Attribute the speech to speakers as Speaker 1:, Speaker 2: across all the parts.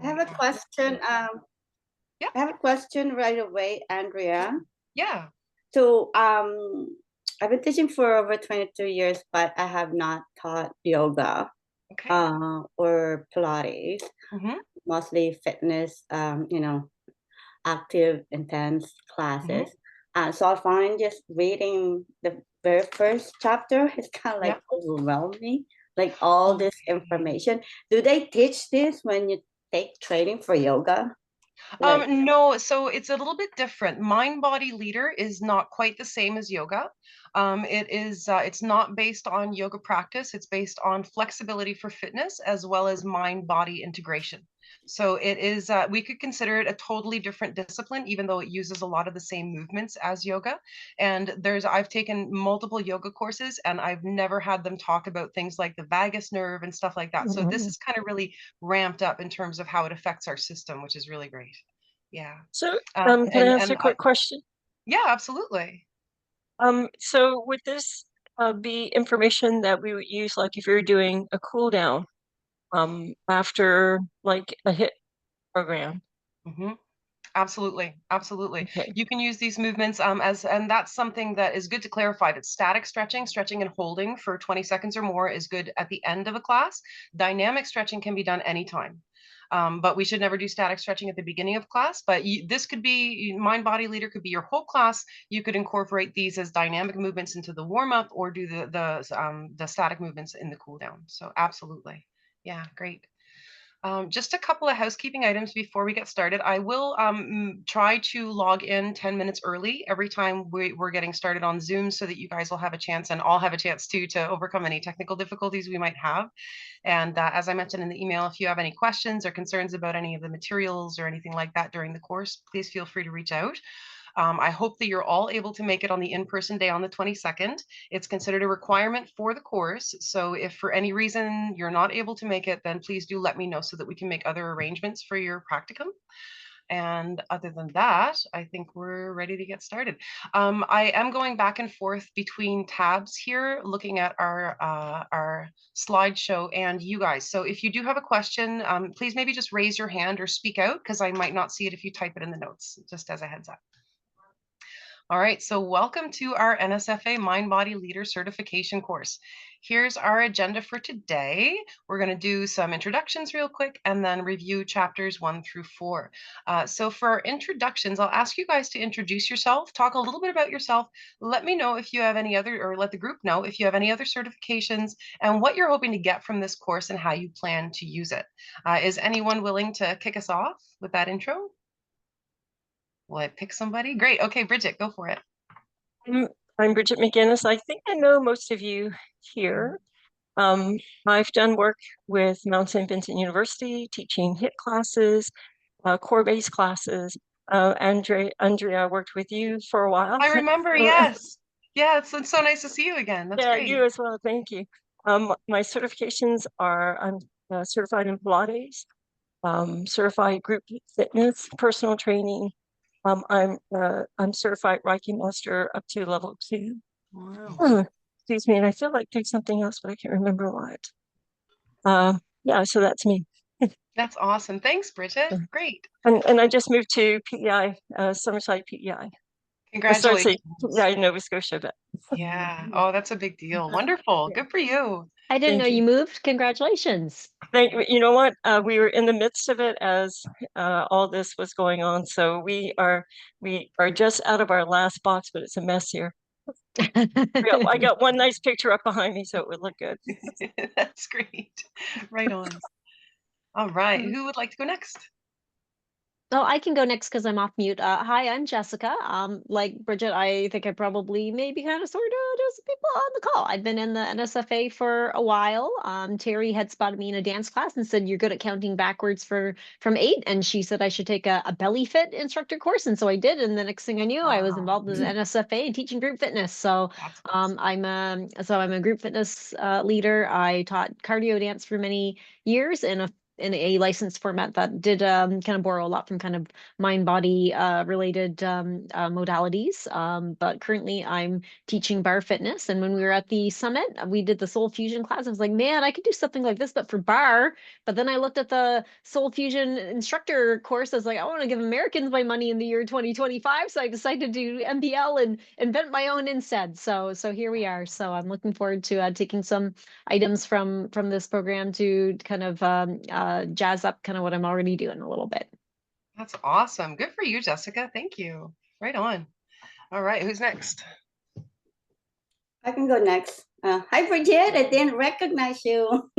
Speaker 1: I have a question.
Speaker 2: Yeah.
Speaker 1: I have a question right away, Andrea.
Speaker 2: Yeah.
Speaker 1: So, I've been teaching for over 22 years, but I have not taught yoga,
Speaker 2: Okay.
Speaker 1: or Pilates,
Speaker 2: Mm-hmm.
Speaker 1: mostly fitness, active, intense
Speaker 2: Mm-hmm.
Speaker 1: classes. So I find just reading the very first chapter is kind of
Speaker 2: Yeah.
Speaker 1: like overwhelming, like all this
Speaker 2: Okay.
Speaker 1: information. Do they teach this when you take training for yoga? Like,
Speaker 2: No, so it's a little bit different. Mind body leader is not quite the same as yoga. It's not based on yoga practice. It's based on flexibility for fitness as well as mind body integration. So it is, we could consider it a totally different discipline, even though it uses a lot of the same movements as yoga. And I've taken multiple yoga courses and I've never had them talk about things like the vagus nerve and stuff like that. So this
Speaker 3: Mhm.
Speaker 2: is kind of really ramped up in terms of how it affects our system, which is really great. Yeah.
Speaker 3: So,
Speaker 2: Uh,
Speaker 3: can I ask
Speaker 2: and
Speaker 3: a quick question?
Speaker 2: yeah, absolutely.
Speaker 3: So would this be information that we would use, like if you're doing a cool down, after like a hit program?
Speaker 2: Hmm. Absolutely, absolutely.
Speaker 3: Okay.
Speaker 2: You can use these movements and that's something that is good to clarify that static stretching, stretching and holding for 20 seconds or more is good at the end of a class. Dynamic stretching can be done anytime. But we should never do static stretching at the beginning of class. But this could be mind body leader could be your whole class. You could incorporate these as dynamic movements into the warm up or do the static movements in the cool down. So absolutely, yeah, great. Just a couple of housekeeping items before we get started. I will try to log in 10 minutes early every time we're getting started on Zoom so that you guys will have a chance and I'll have a chance too to overcome any technical difficulties we might have. And as I mentioned in the email, if you have any questions or concerns about any of the materials or anything like that during the course, please feel free to reach out. I hope that you're all able to make it on the in-person day on the 22nd. It's considered a requirement for the course. So if for any reason you're not able to make it, then please do let me know so that we can make other arrangements for your practicum. And other than that, I think we're ready to get started. I am going back and forth between tabs here, looking at our slideshow and you guys. So if you do have a question, please maybe just raise your hand or speak out because I might not see it if you type it in the notes, just as a heads up. All right, so welcome to our NSFA Mind Body Leader Certification course. Here's our agenda for today. We're going to do some introductions real quick and then review chapters 1 through 4. So for our introductions, I'll ask you guys to introduce yourself, talk a little bit about yourself. Let me know if you have any other, or let the group know if you have any other certifications and what you're hoping to get from this course and how you plan to use it. Is anyone willing to kick us off with that intro? Will I pick somebody? Great. Okay, Bridget, go for it.
Speaker 3: I'm Bridget McGinnis. I think I know most of you here. I've done work with Mount St. Vincent University, teaching HIT classes, core-based classes. Andrea worked with you for a while.
Speaker 2: I remember, yes. Yeah, it's so nice to see you again. That's
Speaker 3: Yeah,
Speaker 2: great.
Speaker 3: you as well. Thank you. My certifications are I'm certified in Pilates, certified group fitness, personal training. I'm certified Reiki master up to level 2.
Speaker 2: Wow.
Speaker 3: Excuse me, and I feel like there's something else, but I can't remember what. Yeah, so that's me.
Speaker 2: That's awesome. Thanks, Bridget. Great.
Speaker 3: And I just moved to PEI, Summerside PEI. I started saying
Speaker 2: Congratulations.
Speaker 3: PEI in Nova Scotia, but
Speaker 2: Yeah. Oh, that's a big deal. Wonderful.
Speaker 3: yeah,
Speaker 2: Good for you.
Speaker 4: I didn't know
Speaker 3: thank you.
Speaker 4: you moved. Congratulations.
Speaker 3: You know what? We were in the midst of it as all this was going on, so we are just out of our last box, but it's a mess here. I got one nice picture up behind me, so it would look good.
Speaker 2: That's great. Right on. All right. Who would like to go next?
Speaker 4: Oh, I can go next because I'm off mute. Hi, I'm Jessica. Like Bridget, I think I probably maybe kind of sort of know some people on the call. I've been in the NSFA for a while. Terry had spotted me in a dance class and said, "You're good at counting backwards from 8." And she said I should take a belly fit instructor course. And so I did. And the next thing I knew, I was
Speaker 2: Wow.
Speaker 4: involved in the NSFA and teaching group fitness. So
Speaker 2: That's awesome.
Speaker 4: I'm a group fitness leader. I taught cardio dance for many years and in a licensed format that did kind of borrow a lot from kind of mind body related modalities. But currently I'm teaching bar fitness. And when we were at the summit, we did the Soul Fusion class. I was like, man, I could do something like this, but for bar. But then I looked at the Soul Fusion instructor course. I was like, I want to give Americans my money in the year 2025. So I decided to do MBL and invent my own instead. So here we are. So I'm looking forward to taking some items from this program to kind of jazz up kind of what I'm already doing a little bit.
Speaker 2: That's awesome. Good for you, Jessica. Thank you. Right on. All right, who's next?
Speaker 1: I can go next. Hi, Bridget. I didn't recognize you.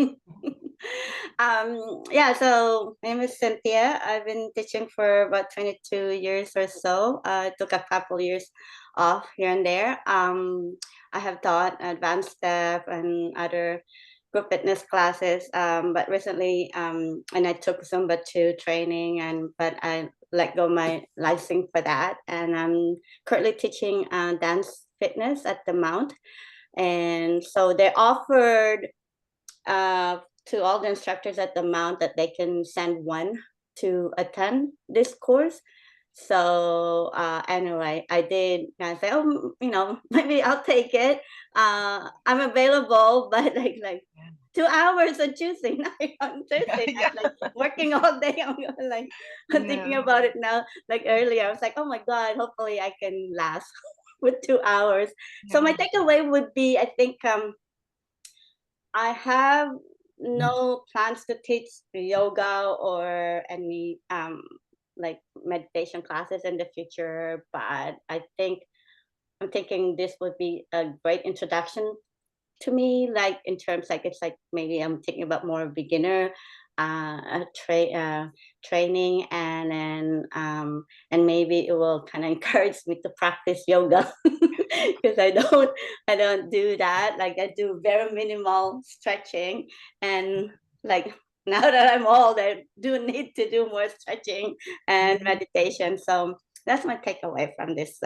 Speaker 1: Yeah, so my name is Cynthia. I've been teaching for about 22 years or so. I took a couple years off here and there. I have taught advanced step and other group fitness classes, but recently, and I took Zumba 2 training, but I let go my licensing for that, and I'm currently teaching dance fitness at the Mount. And so they offered to all the instructors at the Mount that they can send one to attend this course. So anyway, I did kind of say, oh, maybe I'll take it. I'm available, but like 2 hours on Tuesday night, on Thursday night, like working all day. I'm thinking about it now. Like earlier, I was like, oh my God, hopefully I can last with 2 hours. So my takeaway would be, I think I have no plans to teach yoga or any like meditation classes in the future, but I'm thinking this would be a great introduction to me, like in terms like it's like maybe I'm thinking about more beginner training, and then and maybe it will kind of encourage me to practice yoga because I don't do that. Like I do very minimal stretching, and like now that I'm old, I do need to do more stretching and meditation. So that's my takeaway from this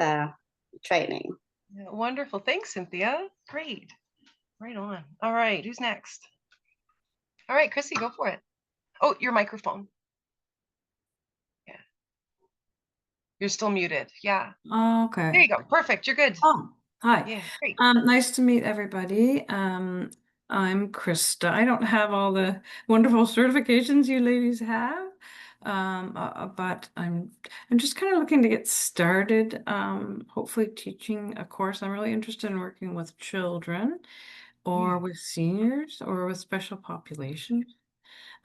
Speaker 1: training.
Speaker 2: Yeah, wonderful. Thanks, Cynthia. Great. Right on. All right, who's next? All right, Chrissy, go for it. Oh, your microphone. Yeah. You're still muted. Yeah.
Speaker 5: Okay.
Speaker 2: There you go. Perfect. You're good.
Speaker 5: Oh, hi.
Speaker 2: Yeah, great.
Speaker 5: Nice to meet everybody. I'm Krista. I don't have all the wonderful certifications you ladies have, but I'm just kind of looking to get started. Hopefully teaching a course. I'm really interested in working with children, or with seniors, or with special populations.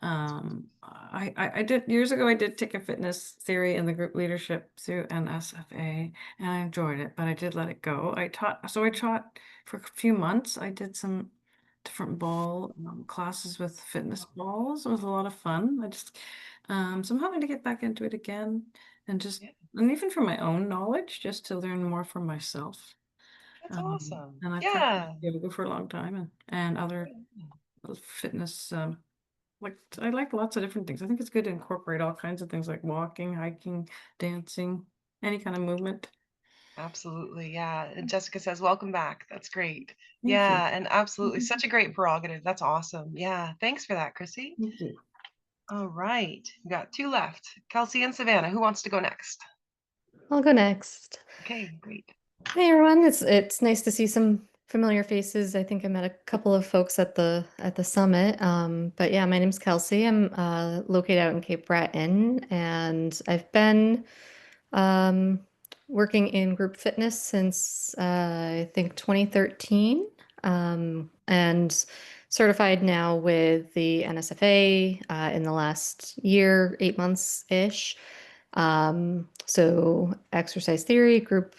Speaker 5: I did years ago, I did take a fitness theory in the group leadership through NSFA, and I enjoyed it, but I did let it go. I taught for a few months. I did some different ball classes with fitness balls. It was a lot of fun. So I'm having to get back into it again, and and even for my own knowledge, just to learn more for myself.
Speaker 2: That's awesome.
Speaker 5: And I've
Speaker 2: Yeah.
Speaker 5: yoga for a long time, and other fitness. I like lots of different things. I think it's good to incorporate all kinds of things like walking, hiking, dancing, any kind of movement.
Speaker 2: Absolutely. Yeah. And Jessica says, welcome back. That's great.
Speaker 5: Thank
Speaker 2: Yeah.
Speaker 5: you.
Speaker 2: And absolutely. Such a great prerogative. That's awesome. Yeah. Thanks for that, Chrissy.
Speaker 5: Thank you.
Speaker 2: All right. We got 2 left. Kelsey and Savannah. Who wants to go next?
Speaker 6: I'll go next.
Speaker 2: Okay, great.
Speaker 6: Hey everyone, it's nice to see some familiar faces. I think I met a couple of folks at the summit. But yeah, my name's Kelsey. I'm located out in Cape Breton, and I've been working in group fitness since I think 2013, and certified now with the NSFA in the last year, 8 months ish. So exercise theory, group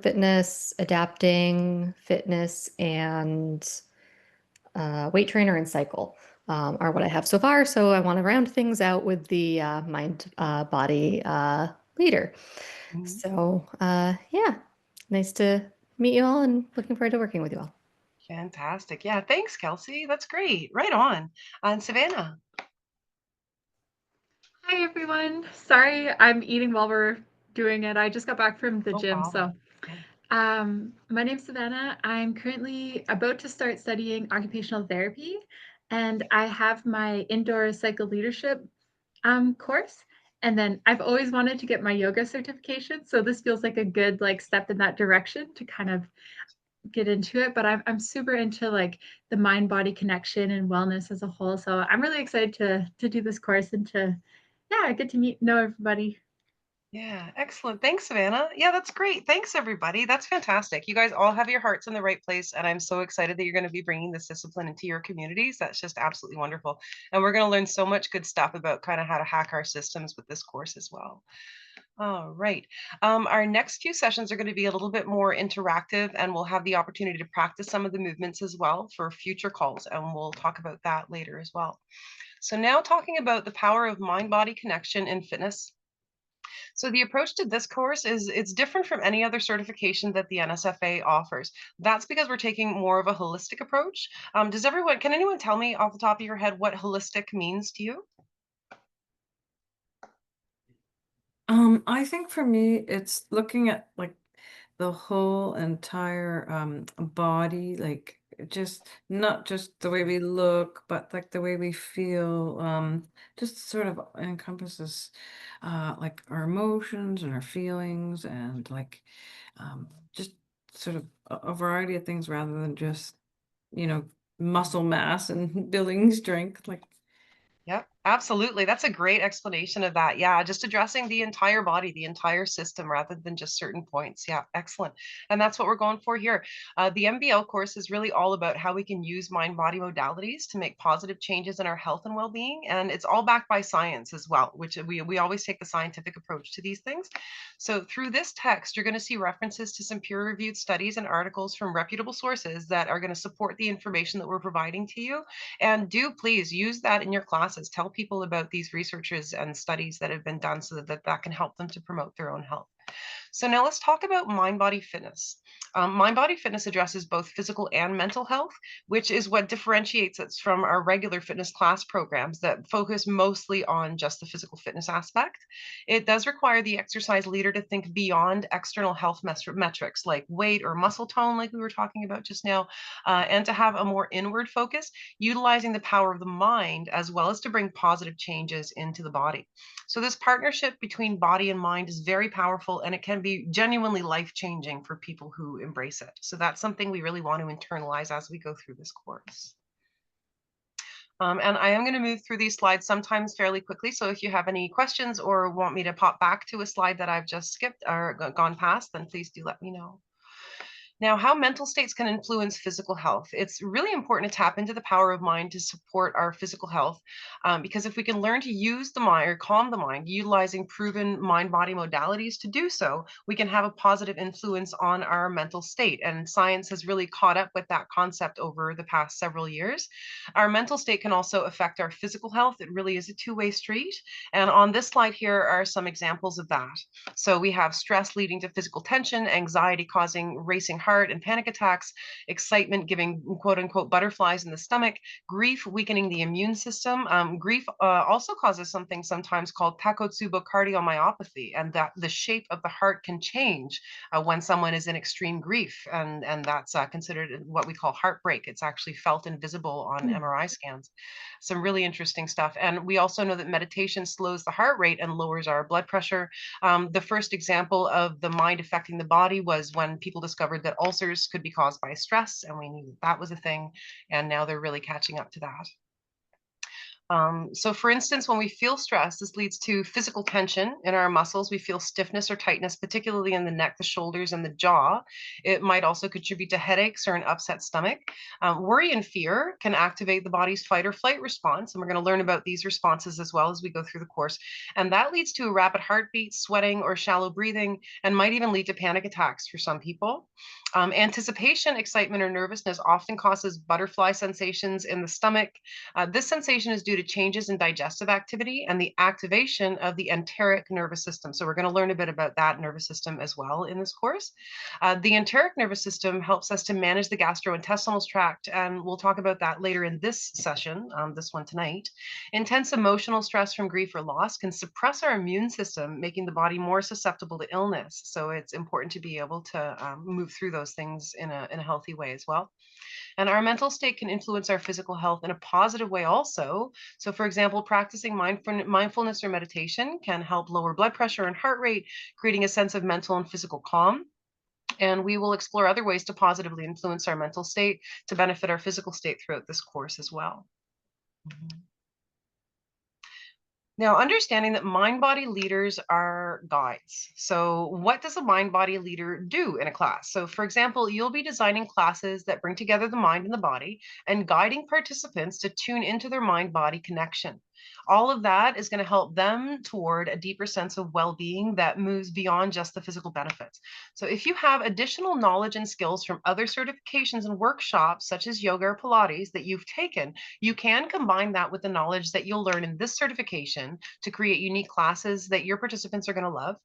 Speaker 6: fitness, adapting fitness, and weight trainer and cycle are what I have so far. So I want to round things out with the mind body leader. So yeah, nice to meet you all, and looking forward to working with you all.
Speaker 2: Fantastic. Yeah, thanks, Kelsey. That's great. Right on. And Savannah.
Speaker 7: Hi, everyone. Sorry, I'm eating while we're doing it. I just got back from the gym.
Speaker 2: problem.
Speaker 7: My name's Savannah. I'm currently about to start studying occupational therapy. and I have my indoor cycle leadership course. And then I've always wanted to get my yoga certification. So this feels like a good like step in that direction to kind of get into it. But I'm super into like the mind body connection and wellness as a whole. So I'm really excited to do this course and to get to know everybody.
Speaker 2: Yeah, excellent. Thanks, Savannah. Yeah, that's great. Thanks, everybody. That's fantastic. You guys all have your hearts in the right place, and I'm so excited that you're going to be bringing this discipline into your communities. That's just absolutely wonderful. And we're going to learn so much good stuff about kind of how to hack our systems with this course as well. All right. Our next few sessions are going to be a little bit more interactive, and we'll have the opportunity to practice some of the movements as well for future calls, and we'll talk about that later as well. So now talking about the power of mind-body connection in fitness. So the approach to this course is it's different from any other certification that the NSFA offers. That's because we're taking more of a holistic approach. Can anyone tell me off the top of your head what holistic means to you?
Speaker 5: I think for me, it's looking at like the whole entire body, like just not just the way we look, but like the way we feel. Just sort of encompasses like our emotions and our feelings and like just sort of a variety of things rather than just, you know, muscle mass and building strength. Like
Speaker 2: Yep, absolutely. That's a great explanation of that. Yeah, just addressing the entire body, the entire system, rather than just certain points. Yeah, excellent. And that's what we're going for here. The MBL course is really all about how we can use mind-body modalities to make positive changes in our health and well-being. And it's all backed by science as well, which we always take the scientific approach to these things. So through this text, you're going to see references to some peer-reviewed studies and articles from reputable sources that are going to support the information that we're providing to you. And do please use that in your classes. Tell people about these researches and studies that have been done so that can help them to promote their own health. So now let's talk about mind-body fitness. Mind-body fitness addresses both physical and mental health, which is what differentiates us from our regular fitness class programs that focus mostly on just the physical fitness aspect. It does require the exercise leader to think beyond external health metrics like weight or muscle tone, like we were talking about just now, and to have a more inward focus, utilizing the power of the mind as well as to bring positive changes into the body. So this partnership between body and mind is very powerful, and it can be genuinely life-changing for people who embrace it. So that's something we really want to internalize as we go through this course. And I am going to move through these slides sometimes fairly quickly. So if you have any questions or want me to pop back to a slide that I've just skipped or gone past, then please do let me know. Now, how mental states can influence physical health. It's really important to tap into the power of mind to support our physical health, because if we can learn to use the mind or calm the mind, utilizing proven mind-body modalities to do so, we can have a positive influence on our mental state. And science has really caught up with that concept over the past several years. Our mental state can also affect our physical health. It really is a two-way street. And on this slide here are some examples of that. So we have stress leading to physical tension, anxiety causing racing heart and panic attacks, excitement giving quote unquote butterflies in the stomach, grief weakening the immune system. Grief also causes something sometimes called Takotsubo cardiomyopathy, and that the shape of the heart can change when someone is in extreme grief, and that's considered what we call heartbreak. It's actually felt and visible on MRI scans. Some really interesting stuff. And we also know that meditation slows the heart rate and lowers our blood pressure. The first example of the mind affecting the body was when people discovered that ulcers could be caused by stress, and we knew that was a thing, and now they're really catching up to that. So for instance, when we feel stress, this leads to physical tension in our muscles. We feel stiffness or tightness, particularly in the neck, the shoulders, and the jaw. It might also contribute to headaches or an upset stomach. Worry and fear can activate the body's fight or flight response, and we're going to learn about these responses as well as we go through the course. And that leads to a rapid heartbeat, sweating, or shallow breathing, and might even lead to panic attacks for some people. Anticipation, excitement, or nervousness often causes butterfly sensations in the stomach. This sensation is due to changes in digestive activity and the activation of the enteric nervous system. So we're going to learn a bit about that nervous system as well in this course. The enteric nervous system helps us to manage the gastrointestinal tract, and we'll talk about that later in this session, this one tonight. Intense emotional stress from grief or loss can suppress our immune system, making the body more susceptible to illness. So it's important to be able to move through those things in a healthy way as well. And our mental state can influence our physical health in a positive way also. So, for example, practicing mindfulness or meditation can help lower blood pressure and heart rate, creating a sense of mental and physical calm. And we will explore other ways to positively influence our mental state to benefit our physical state throughout this course as well. Now, understanding that mind-body leaders are guides. So what does a mind-body leader do in a class? So for example, you'll be designing classes that bring together the mind and the body and guiding participants to tune into their mind-body connection. All of that is going to help them toward a deeper sense of well-being that moves beyond just the physical benefits. So if you have additional knowledge and skills from other certifications and workshops, such as yoga or Pilates that you've taken, you can combine that with the knowledge that you'll learn in this certification to create unique classes that your participants are going to love.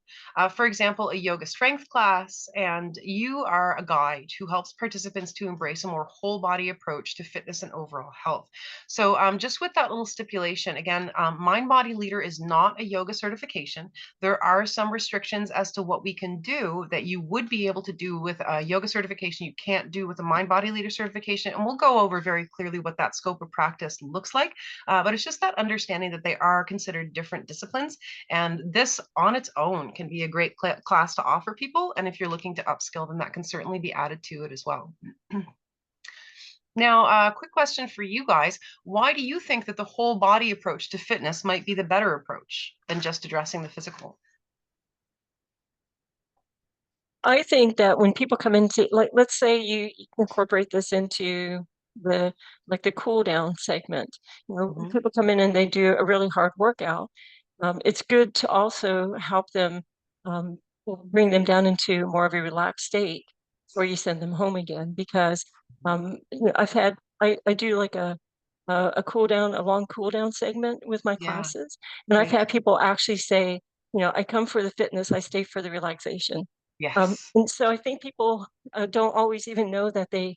Speaker 2: For example, a yoga strength class, and you are a guide who helps participants to embrace a more whole body approach to fitness and overall health. So just with that little stipulation, again, Mind Body Leader is not a yoga certification. There are some restrictions as to what we can do that you would be able to do with a yoga certification you can't do with a Mind Body Leader certification. And we'll go over very clearly what that scope of practice looks like. But it's just that understanding that they are considered different disciplines. And this on its own can be a great class to offer people. And if you're looking to upskill, then that can certainly be added to it as well. Now, a quick question for you guys. Why do you think that the whole body approach to fitness might be the better approach than just addressing the physical?
Speaker 3: I think that when people come into, like, let's say you incorporate this into the cool down segment. When people come in and they do a really hard workout, it's good to also help them bring them down into more of a relaxed state before you send them home again. Because I do like a long cool down segment with my classes, and I've had people actually say, I come for the fitness, I stay for the relaxation.
Speaker 2: Yes.
Speaker 3: And so I think people don't always even know that they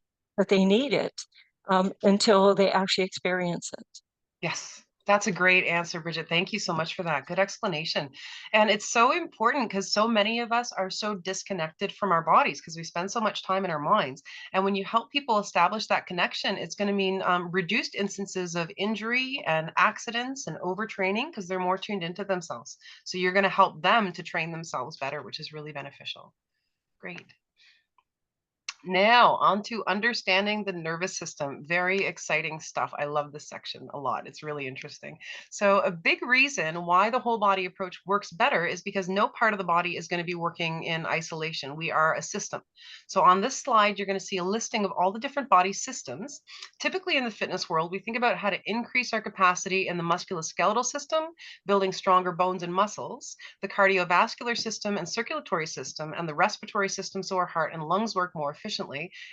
Speaker 3: need it until they actually experience it.
Speaker 2: Yes, that's a great answer, Bridget. Thank you so much for that. Good explanation. And it's so important because so many of us are so disconnected from our bodies because we spend so much time in our minds. And when you help people establish that connection, it's going to mean reduced instances of injury and accidents and overtraining because they're more tuned into themselves. So you're going to help them to train themselves better, which is really beneficial. Great. Now, on to understanding the nervous system. Very exciting stuff. I love this section a lot. It's really interesting. So a big reason why the whole body approach works better is because no part of the body is going to be working in isolation. We are a system. So on this slide, you're going to see a listing of all the different body systems. Typically in the fitness world, we think about how to increase our capacity in the musculoskeletal system, building stronger bones and muscles, the cardiovascular system and circulatory system, and the respiratory system so our heart and lungs work more efficiently.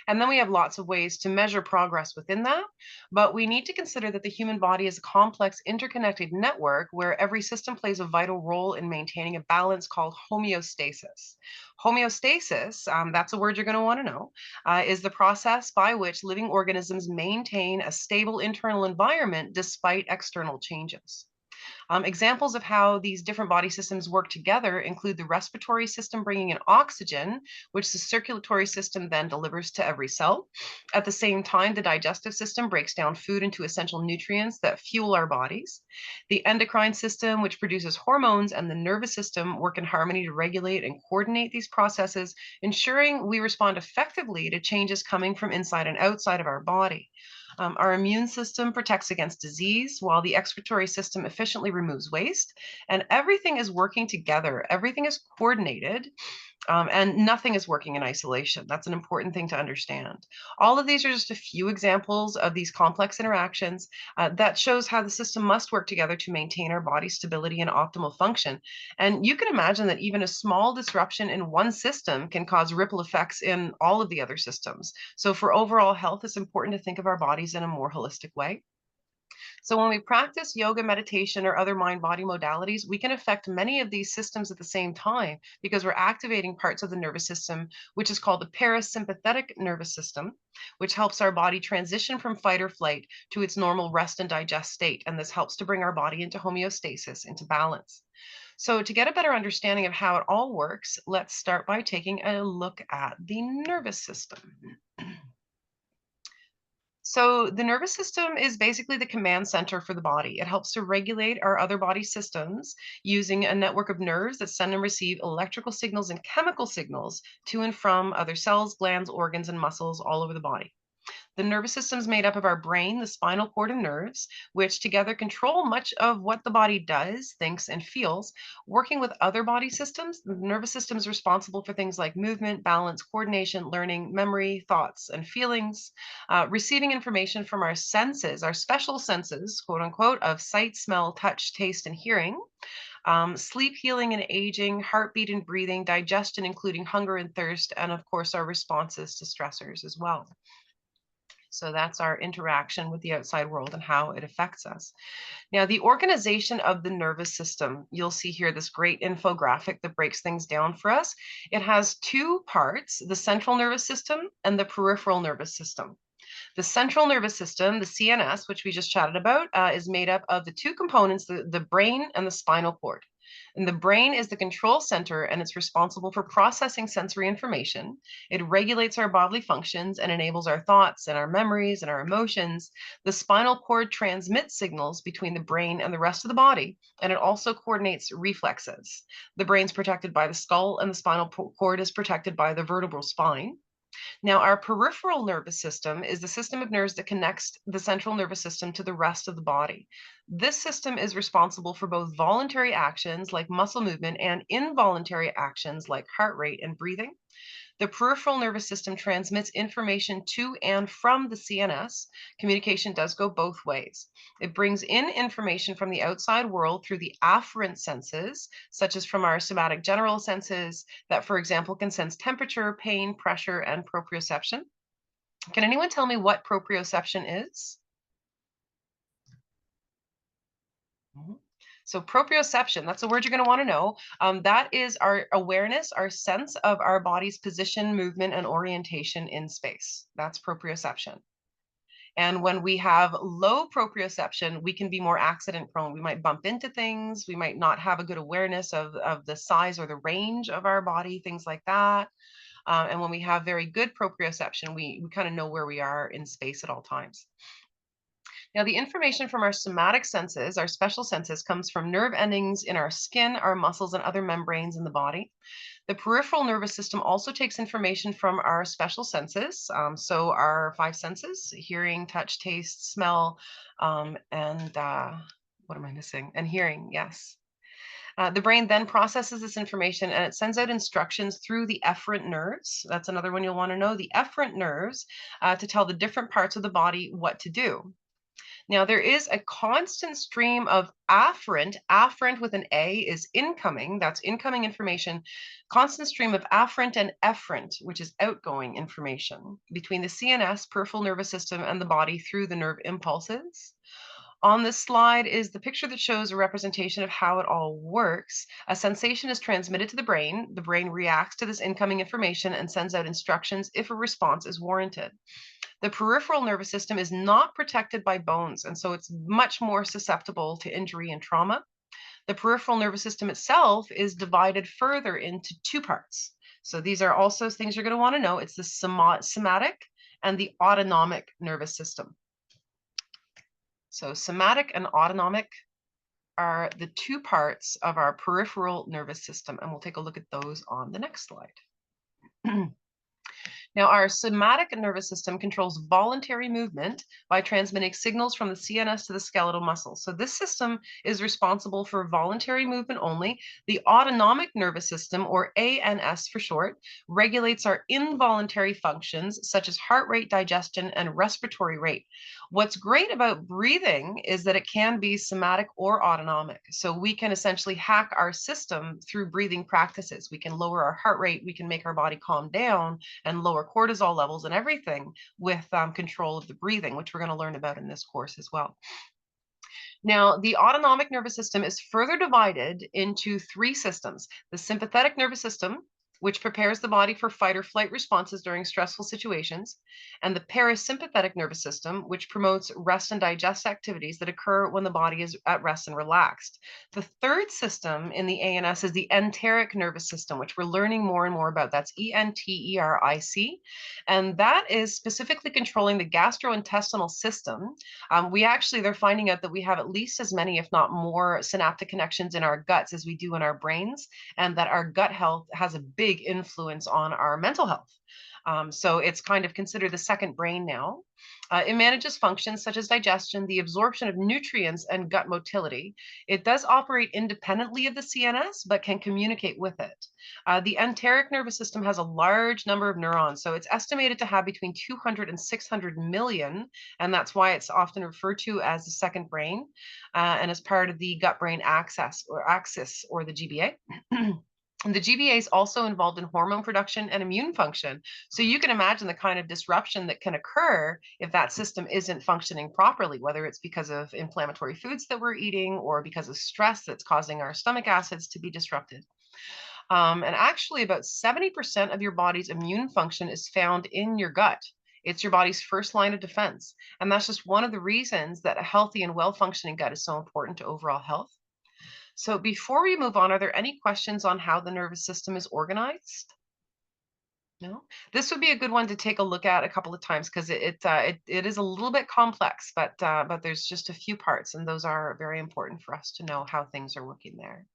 Speaker 2: And then we have lots of ways to measure progress within that. But we need to consider that the human body is a complex, interconnected network where every system plays a vital role in maintaining a balance called homeostasis. Homeostasis, that's a word you're going to want to know, is the process by which living organisms maintain a stable internal environment despite external changes. Examples of how these different body systems work together include the respiratory system bringing in oxygen, which the circulatory system then delivers to every cell. At the same time, the digestive system breaks down food into essential nutrients that fuel our bodies. The endocrine system, which produces hormones, and the nervous system work in harmony to regulate and coordinate these processes, ensuring we respond effectively to changes coming from inside and outside of our body. Our immune system protects against disease, while the excretory system efficiently removes waste. And everything is working together. Everything is coordinated, and nothing is working in isolation. That's an important thing to understand. All of these are just a few examples of these complex interactions that shows how the system must work together to maintain our body stability and optimal function. And you can imagine that even a small disruption in one system can cause ripple effects in all of the other systems. So for overall health, it's important to think of our bodies in a more holistic way. So when we practice yoga, meditation, or other mind-body modalities, we can affect many of these systems at the same time because we're activating parts of the nervous system, which is called the parasympathetic nervous system, which helps our body transition from fight or flight to its normal rest and digest state. And this helps to bring our body into homeostasis, into balance. So to get a better understanding of how it all works, let's start by taking a look at the nervous system. So the nervous system is basically the command center for the body. It helps to regulate our other body systems using a network of nerves that send and receive electrical signals and chemical signals to and from other cells, glands, organs, and muscles all over the body. The nervous system is made up of our brain, the spinal cord, and nerves, which together control much of what the body does, thinks, and feels. Working with other body systems, the nervous system is responsible for things like movement, balance, coordination, learning, memory, thoughts, and feelings. Receiving information from our senses, our special senses, quote unquote, of sight, smell, touch, taste, and hearing. Sleep, healing, and aging, heartbeat and breathing, digestion, including hunger and thirst, and of course, our responses to stressors as well. So that's our interaction with the outside world and how it affects us. Now, the organization of the nervous system, you'll see here this great infographic that breaks things down for us. It has two parts, the central nervous system and the peripheral nervous system. The central nervous system, the CNS, which we just chatted about, is made up of the two components, the brain and the spinal cord. And the brain is the control center, and it's responsible for processing sensory information. It regulates our bodily functions and enables our thoughts and our memories and our emotions. The spinal cord transmits signals between the brain and the rest of the body, and it also coordinates reflexes. The brain's protected by the skull, and the spinal cord is protected by the vertebral spine. Now, our peripheral nervous system is the system of nerves that connects the central nervous system to the rest of the body. This system is responsible for both voluntary actions like muscle movement and involuntary actions like heart rate and breathing. The peripheral nervous system transmits information to and from the CNS. Communication does go both ways. It brings in information from the outside world through the afferent senses, such as from our somatic general senses that, for example, can sense temperature, pain, pressure, and proprioception. Can anyone tell me what proprioception is? So proprioception, that's a word you're going to want to know. That is our awareness, our sense of our body's position, movement, and orientation in space. That's proprioception. And when we have low proprioception, we can be more accident prone. We might bump into things. We might not have a good awareness of the size or the range of our body, things like that. And when we have very good proprioception, we kind of know where we are in space at all times. Now, the information from our somatic senses, our special senses, comes from nerve endings in our skin, our muscles, and other membranes in the body. The peripheral nervous system also takes information from our special senses. So our five senses, hearing, touch, taste, smell, and what am I missing? And hearing, yes. The brain then processes this information and it sends out instructions through the efferent nerves. That's another one you'll want to know, the efferent nerves, to tell the different parts of the body what to do. Now, there is a constant stream of afferent with an A is incoming, that's incoming information, constant stream of afferent and efferent, which is outgoing information between the CNS, peripheral nervous system, and the body through the nerve impulses. On this slide is the picture that shows a representation of how it all works. A sensation is transmitted to the brain reacts to this incoming information and sends out instructions if a response is warranted. The peripheral nervous system is not protected by bones, and so it's much more susceptible to injury and trauma. The peripheral nervous system itself is divided further into two parts. So these are also things you're going to want to know. It's the somatic and the autonomic nervous system. So somatic and autonomic are the two parts of our peripheral nervous system, and we'll take a look at those on the next slide. Now, our somatic nervous system controls voluntary movement by transmitting signals from the CNS to the skeletal muscles. So this system is responsible for voluntary movement only. The autonomic nervous system, or ANS for short, regulates our involuntary functions such as heart rate, digestion, and respiratory rate. What's great about breathing is that it can be somatic or autonomic. So we can essentially hack our system through breathing practices. We can lower our heart rate, we can make our body calm down and lower cortisol levels and everything with control of the breathing, which we're going to learn about in this course as well. Now, the autonomic nervous system is further divided into three systems: the sympathetic nervous system, which prepares the body for fight or flight responses during stressful situations, and the parasympathetic nervous system, which promotes rest and digest activities that occur when the body is at rest and relaxed. The third system in the ANS is the enteric nervous system, which we're learning more and more about. That's ENTERIC, and that is specifically controlling the gastrointestinal system. They're finding out that we have at least as many, if not more, synaptic connections in our guts as we do in our brains, and that our gut health has a big influence on our mental health. So it's kind of considered the second brain now. It manages functions such as digestion, the absorption of nutrients, and gut motility. It does operate independently of the CNS, but can communicate with it. The enteric nervous system has a large number of neurons, so it's estimated to have between 200 and 600 million, and that's why it's often referred to as the second brain, and as part of the gut-brain axis, or the GBA. And the GBA is also involved in hormone production and immune function. So you can imagine the kind of disruption that can occur if that system isn't functioning properly, whether it's because of inflammatory foods that we're eating or because of stress that's causing our stomach acids to be disrupted. And actually, about 70% of your body's immune function is found in your gut. It's your body's first line of defense. And that's just one of the reasons that a healthy and well-functioning gut is so important to overall health. So before we move on, are there any questions on how the nervous system is organized? No? This would be a good one to take a look at a couple of times, because it is a little bit complex, but there's just a few parts, and those are very important for us to know how things are working there.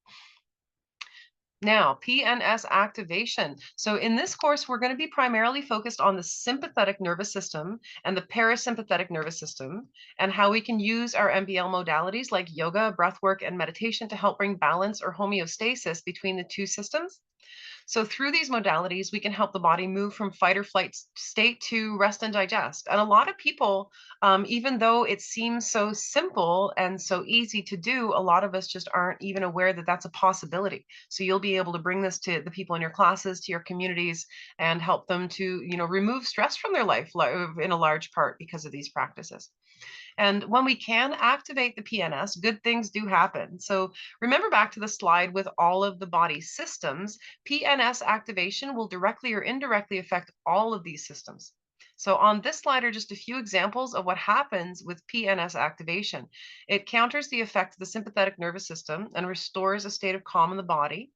Speaker 2: Now, PNS activation. So in this course, we're going to be primarily focused on the sympathetic nervous system and the parasympathetic nervous system, and how we can use our MBL modalities like yoga, breathwork, and meditation to help bring balance or homeostasis between the two systems. So through these modalities, we can help the body move from fight or flight state to rest and digest. And a lot of people, even though it seems so simple and so easy to do, a lot of us just aren't even aware that that's a possibility. So you'll be able to bring this to the people in your classes, to your communities, and help them to, remove stress from their life in a large part because of these practices. And when we can activate the PNS, good things do happen. So remember back to the slide with all of the body systems, PNS activation will directly or indirectly affect all of these systems. So on this slide are just a few examples of what happens with PNS activation. It counters the effect of the sympathetic nervous system and restores a state of calm in the body.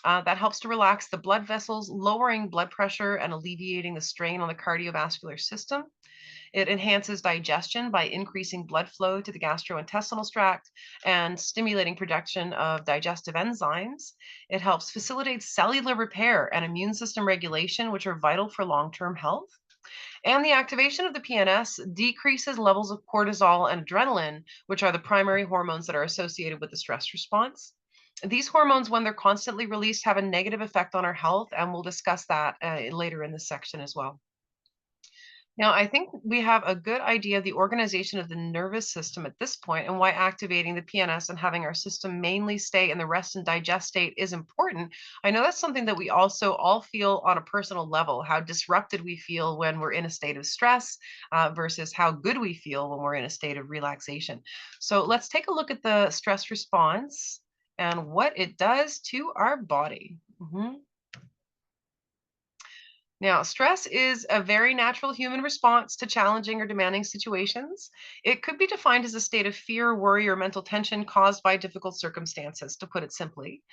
Speaker 2: That helps to relax the blood vessels, lowering blood pressure and alleviating the strain on the cardiovascular system. It enhances digestion by increasing blood flow to the gastrointestinal tract and stimulating production of digestive enzymes. It helps facilitate cellular repair and immune system regulation, which are vital for long-term health. And the activation of the PNS decreases levels of cortisol and adrenaline, which are the primary hormones that are associated with the stress response. These hormones, when they're constantly released, have a negative effect on our health, and we'll discuss that later in this section as well. Now, I think we have a good idea of the organization of the nervous system at this point, and why activating the PNS and having our system mainly stay in the rest and digest state is important. I know that's something that we also all feel on a personal level, how disrupted we feel when we're in a state of stress versus how good we feel when we're in a state of relaxation. So let's take a look at the stress response and what it does to our body. Now, stress is a very natural human response to challenging or demanding situations. It could be defined as a state of fear, worry, or mental tension caused by difficult circumstances, to put it simply.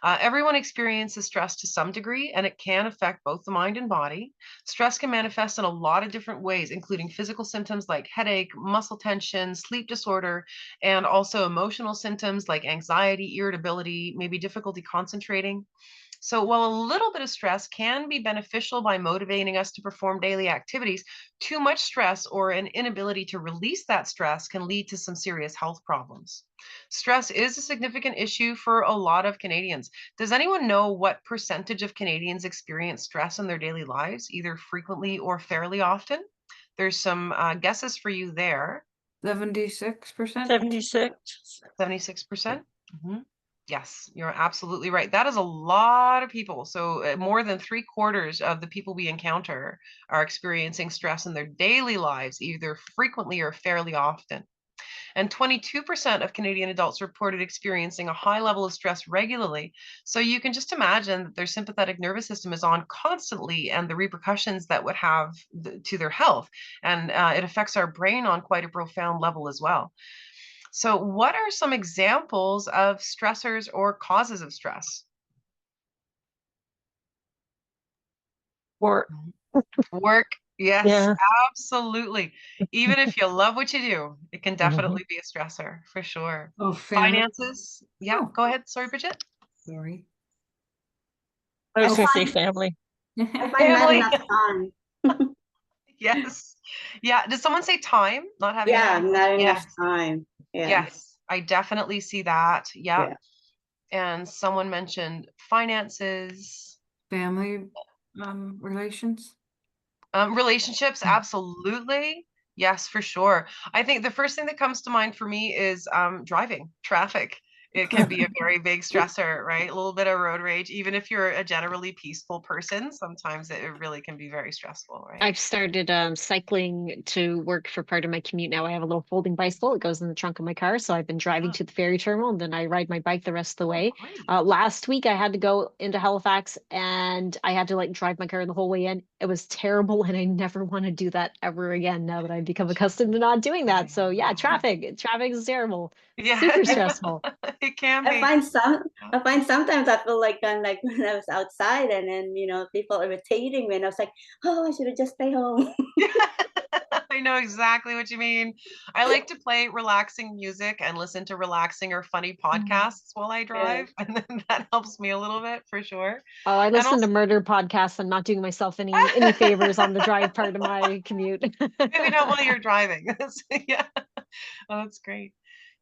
Speaker 2: Everyone experiences stress to some degree, and it can affect both the mind and body. Stress can manifest in a lot of different ways, including physical symptoms like headache, muscle tension, sleep disorder, and also emotional symptoms like anxiety, irritability, maybe difficulty concentrating. So while a little bit of stress can be beneficial by motivating us to perform daily activities, too much stress or an inability to release that stress can lead to some serious health problems. Stress is a significant issue for a lot of Canadians. Does anyone know what percentage of Canadians experience stress in their daily lives, either frequently or fairly often? There's some guesses for you there.
Speaker 5: 76%?
Speaker 3: 76.
Speaker 2: 76%? Yes, you're absolutely right. That is a lot of people. So more than 3/4 of the people we encounter are experiencing stress in their daily lives, either frequently or fairly often. And 22% of Canadian adults reported experiencing a high level of stress regularly. So you can just imagine that their sympathetic nervous system is on constantly, and the repercussions that would have to their health. And it affects our brain on quite a profound level as well. So what are some examples of stressors or causes of stress?
Speaker 3: Or
Speaker 2: Work, yes,
Speaker 3: yeah.
Speaker 2: absolutely. Even if you love what you do, it can definitely be a stressor for sure.
Speaker 5: Oh, family.
Speaker 2: Finances, yeah,
Speaker 5: Oh.
Speaker 2: go ahead. Sorry, Bridget.
Speaker 5: Sorry.
Speaker 3: I was
Speaker 1: I
Speaker 3: going to say
Speaker 1: find
Speaker 3: family.
Speaker 1: I find not
Speaker 2: Family,
Speaker 1: enough time.
Speaker 2: yes. Yeah, did someone say time? Not having
Speaker 1: Yeah,
Speaker 2: enough?
Speaker 1: not enough
Speaker 2: Yes,
Speaker 1: time. Yeah,
Speaker 2: yes, I definitely see that. Yeah.
Speaker 1: yeah.
Speaker 2: And someone mentioned finances.
Speaker 5: Family relations.
Speaker 2: Relationships, absolutely. Yes, for sure. I think the first thing that comes to mind for me is driving, traffic. It can be a very big stressor, right? A little bit of road rage. Even if you're a generally peaceful person, sometimes it really can be very stressful, right?
Speaker 4: I've started cycling to work for part of my commute now. I have a little folding bicycle. It goes in the trunk of my car. So I've been driving to the ferry terminal and then I ride my bike the rest of the way.
Speaker 2: Great.
Speaker 4: Last week I had to go into Halifax and I had to like drive my car the whole way in. It was terrible and I never want to do that ever again now that I've become accustomed to not doing that. So yeah, traffic is terrible.
Speaker 2: Yeah,
Speaker 4: Super stressful.
Speaker 2: it can
Speaker 1: I
Speaker 2: be.
Speaker 1: find sometimes I feel like like when I was outside and then people irritating me and I was like, oh, I should have just stay home.
Speaker 2: I know exactly what you mean. I like to play relaxing music and listen to relaxing or funny podcasts while I
Speaker 1: Yeah.
Speaker 2: drive, and then that helps me a little bit for sure.
Speaker 4: Oh, I
Speaker 2: And
Speaker 4: listen to
Speaker 2: also,
Speaker 4: murder podcasts. I'm not doing myself any favors on the drive part of my commute.
Speaker 2: maybe not while you're driving. Yeah. Oh, that's great.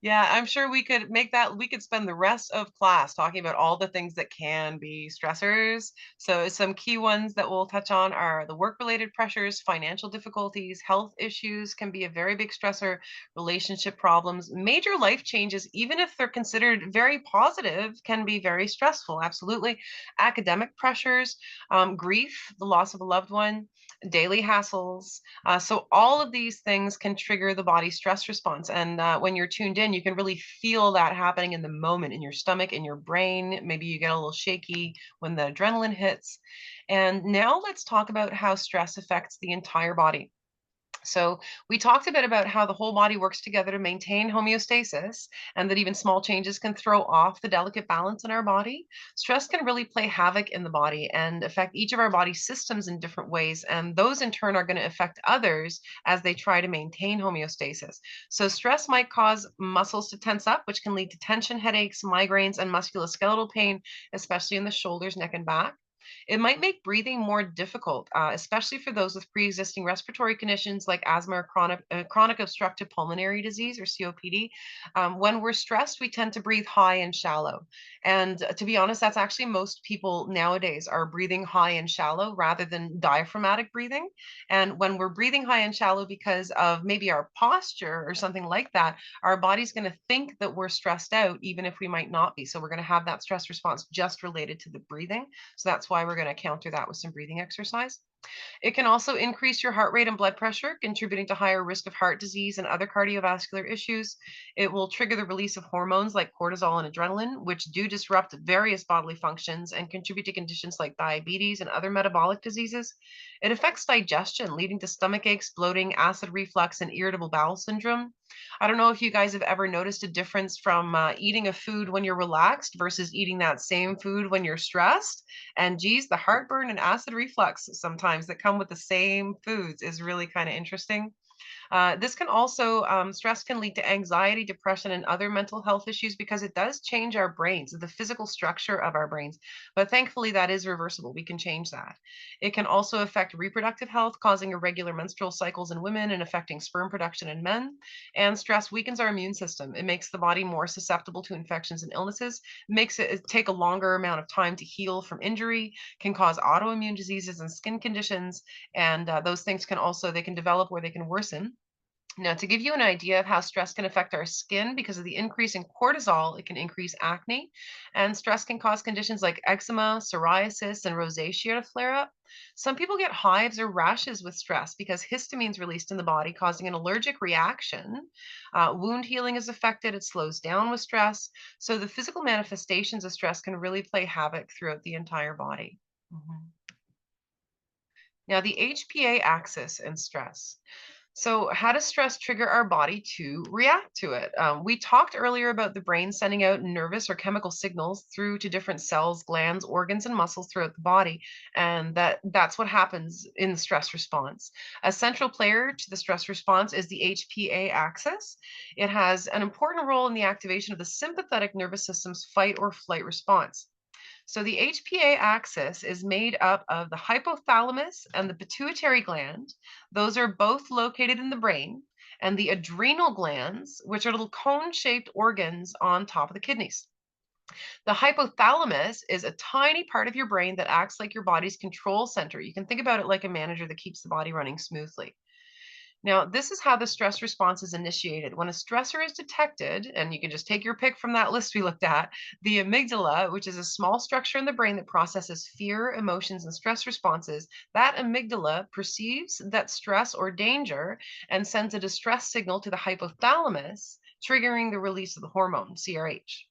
Speaker 2: Yeah, I'm sure we could make that, we could spend the rest of class talking about all the things that can be stressors. So some key ones that we'll touch on are the work-related pressures, financial difficulties, health issues can be a very big stressor, relationship problems, major life changes, even if they're considered very positive, can be very stressful. Absolutely. Academic pressures, grief, the loss of a loved one, daily hassles. So all of these things can trigger the body's stress response. And when you're tuned in, you can really feel that happening in the moment in your stomach, in your brain. Maybe you get a little shaky when the adrenaline hits. And now let's talk about how stress affects the entire body. So we talked a bit about how the whole body works together to maintain homeostasis, and that even small changes can throw off the delicate balance in our body. Stress can really play havoc in the body and affect each of our body systems in different ways, and those in turn are going to affect others as they try to maintain homeostasis. So stress might cause muscles to tense up, which can lead to tension, headaches, migraines, and musculoskeletal pain, especially in the shoulders, neck, and back. It might make breathing more difficult, especially for those with pre-existing respiratory conditions like asthma or chronic obstructive pulmonary disease or COPD. When we're stressed, we tend to breathe high and shallow. And to be honest, that's actually most people nowadays are breathing high and shallow rather than diaphragmatic breathing. And when we're breathing high and shallow because of maybe our posture or something like that, our body's going to think that we're stressed out, even if we might not be. So we're going to have that stress response just related to the breathing. So that's why we're going to counter that with some breathing exercise. It can also increase your heart rate and blood pressure, contributing to higher risk of heart disease and other cardiovascular issues. It will trigger the release of hormones like cortisol and adrenaline, which do disrupt various bodily functions and contribute to conditions like diabetes and other metabolic diseases. It affects digestion, leading to stomach aches, bloating, acid reflux, and irritable bowel syndrome. I don't know if you guys have ever noticed a difference from eating a food when you're relaxed versus eating that same food when you're stressed. And geez, the heartburn and acid reflux sometimes that come with the same foods is really kind of interesting. This can also, stress can lead to anxiety, depression, and other mental health issues because it does change our brains, the physical structure of our brains. But thankfully, that is reversible. We can change that. It can also affect reproductive health, causing irregular menstrual cycles in women and affecting sperm production in men. And stress weakens our immune system. It makes the body more susceptible to infections and illnesses, makes it take a longer amount of time to heal from injury, can cause autoimmune diseases and skin conditions. And those things can also, they can develop or they can worsen. Now, to give you an idea of how stress can affect our skin, because of the increase in cortisol, it can increase acne, and stress can cause conditions like eczema, psoriasis, and rosacea to flare up. Some people get hives or rashes with stress because histamine is released in the body, causing an allergic reaction. Wound healing is affected, it slows down with stress. So, the physical manifestations of stress can really play havoc throughout the entire body. Now, the HPA axis and stress. So, how does stress trigger our body to react to it? We talked earlier about the brain sending out nervous or chemical signals through to different cells, glands, organs, and muscles throughout the body, and that's what happens in the stress response. A central player to the stress response is the HPA axis. It has an important role in the activation of the sympathetic nervous system's fight or flight response. So the HPA axis is made up of the hypothalamus and the pituitary gland. Those are both located in the brain, and the adrenal glands, which are little cone-shaped organs on top of the kidneys. The hypothalamus is a tiny part of your brain that acts like your body's control center. You can think about it like a manager that keeps the body running smoothly. Now, this is how the stress response is initiated. When a stressor is detected, and you can just take your pick from that list we looked at, the amygdala, which is a small structure in the brain that processes fear, emotions, and stress responses, that amygdala perceives that stress or danger and sends a distress signal to the hypothalamus, triggering the release of the hormone, CRH.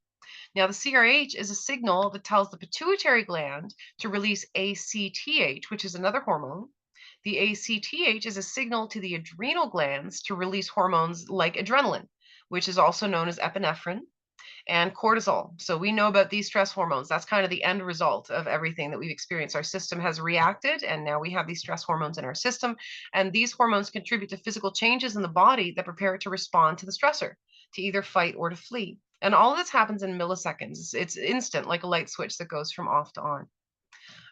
Speaker 2: Now, the CRH is a signal that tells the pituitary gland to release ACTH, which is another hormone. The ACTH is a signal to the adrenal glands to release hormones like adrenaline, which is also known as epinephrine, and cortisol. So we know about these stress hormones. That's kind of the end result of everything that we've experienced. Our system has reacted, and now we have these stress hormones in our system. And these hormones contribute to physical changes in the body that prepare it to respond to the stressor, to either fight or to flee. And all of this happens in milliseconds. It's instant, like a light switch that goes from off to on.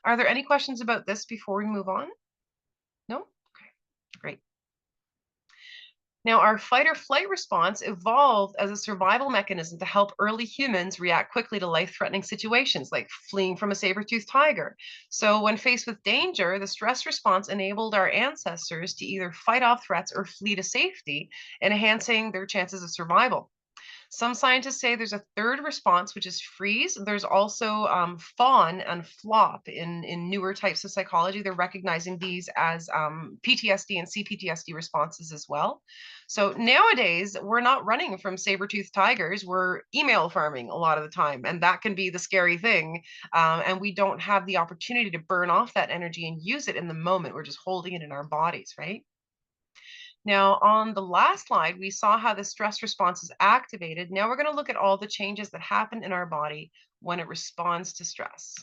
Speaker 2: Are there any questions about this before we move on? No? Okay, great. Now, our fight or flight response evolved as a survival mechanism to help early humans react quickly to life-threatening situations like fleeing from a saber-toothed tiger. So when faced with danger, the stress response enabled our ancestors to either fight off threats or flee to safety, enhancing their chances of survival. Some scientists say there's a third response, which is freeze. There's also fawn and flop in newer types of psychology. They're recognizing these as PTSD and CPTSD responses as well. So nowadays, we're not running from saber-toothed tigers. We're email farming a lot of the time, and that can be the scary thing. And we don't have the opportunity to burn off that energy and use it in the moment. We're just holding it in our bodies, right? Now, on the last slide, we saw how the stress response is activated. Now we're going to look at all the changes that happen in our body when it responds to stress.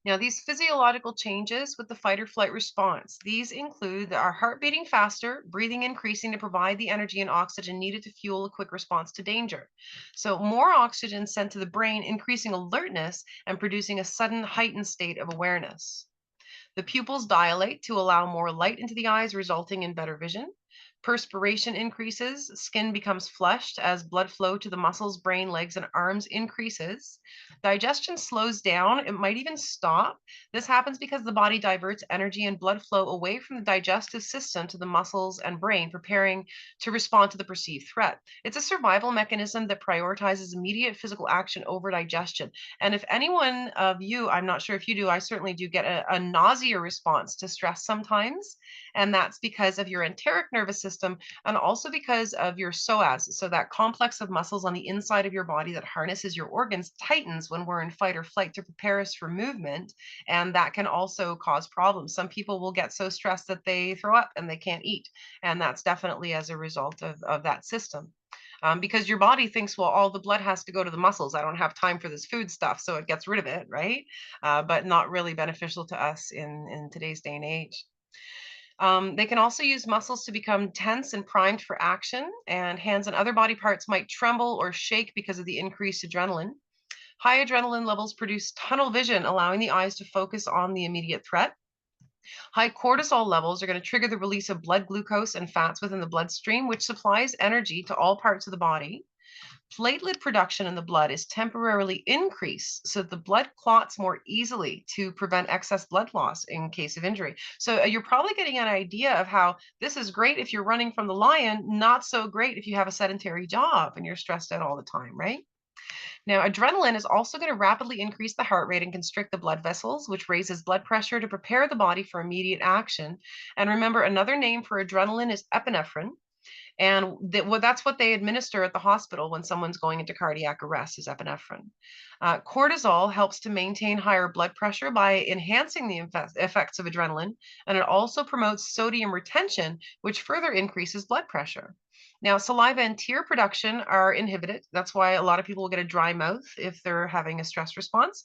Speaker 2: Now, these physiological changes with the fight or flight response, these include our heart beating faster, breathing increasing to provide the energy and oxygen needed to fuel a quick response to danger. So more oxygen sent to the brain, increasing alertness and producing a sudden heightened state of awareness. The pupils dilate to allow more light into the eyes, resulting in better vision. Perspiration increases, skin becomes flushed as blood flow to the muscles, brain, legs, and arms increases. Digestion slows down, it might even stop. This happens because the body diverts energy and blood flow away from the digestive system to the muscles and brain, preparing to respond to the perceived threat. It's a survival mechanism that prioritizes immediate physical action over digestion. And if anyone of you, I'm not sure if you do, I certainly do get a nausea response to stress sometimes. And that's because of your enteric nervous system and also because of your psoas. So that complex of muscles on the inside of your body that harnesses your organs tightens when we're in fight or flight to prepare us for movement. And that can also cause problems. Some people will get so stressed that they throw up and they can't eat. And that's definitely as a result of that system. Because your body thinks, well, all the blood has to go to the muscles. I don't have time for this food stuff. So it gets rid of it, right? But not really beneficial to us in today's day and age. They can also use muscles to become tense and primed for action, and hands and other body parts might tremble or shake because of the increased adrenaline. High adrenaline levels produce tunnel vision, allowing the eyes to focus on the immediate threat. High cortisol levels are going to trigger the release of blood glucose and fats within the bloodstream, which supplies energy to all parts of the body. platelet production in the blood is temporarily increased so that the blood clots more easily to prevent excess blood loss in case of injury. So you're probably getting an idea of how this is great if you're running from the lion, not so great if you have a sedentary job and you're stressed out all the time, right? Now, adrenaline is also going to rapidly increase the heart rate and constrict the blood vessels, which raises blood pressure to prepare the body for immediate action. And remember, another name for adrenaline is epinephrine. And that's what they administer at the hospital when someone's going into cardiac arrest, is epinephrine. Cortisol helps to maintain higher blood pressure by enhancing the effects of adrenaline, and it also promotes sodium retention, which further increases blood pressure. Now, saliva and tear production are inhibited. That's why a lot of people will get a dry mouth if they're having a stress response.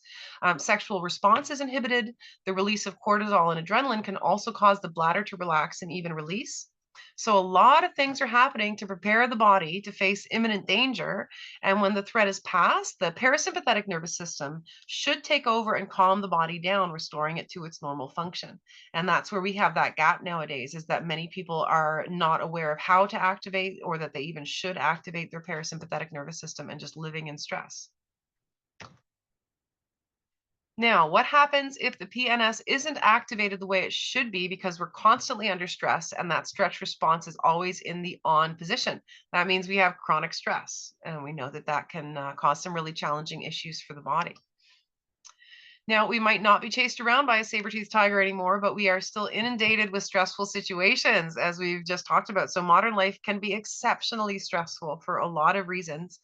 Speaker 2: Sexual response is inhibited. The release of cortisol and adrenaline can also cause the bladder to relax and even release. So a lot of things are happening to prepare the body to face imminent danger. And when the threat is past, the parasympathetic nervous system should take over and calm the body down, restoring it to its normal function. And that's where we have that gap nowadays, is that many people are not aware of how to activate, or that they even should activate their parasympathetic nervous system, and just living in stress. Now, what happens if the PNS isn't activated the way it should be because we're constantly under stress and that stretch response is always in the on position? That means we have chronic stress, and we know that that can cause some really challenging issues for the body. Now, we might not be chased around by a saber-toothed tiger anymore, but we are still inundated with stressful situations, as we've just talked about. So modern life can be exceptionally stressful for a lot of reasons.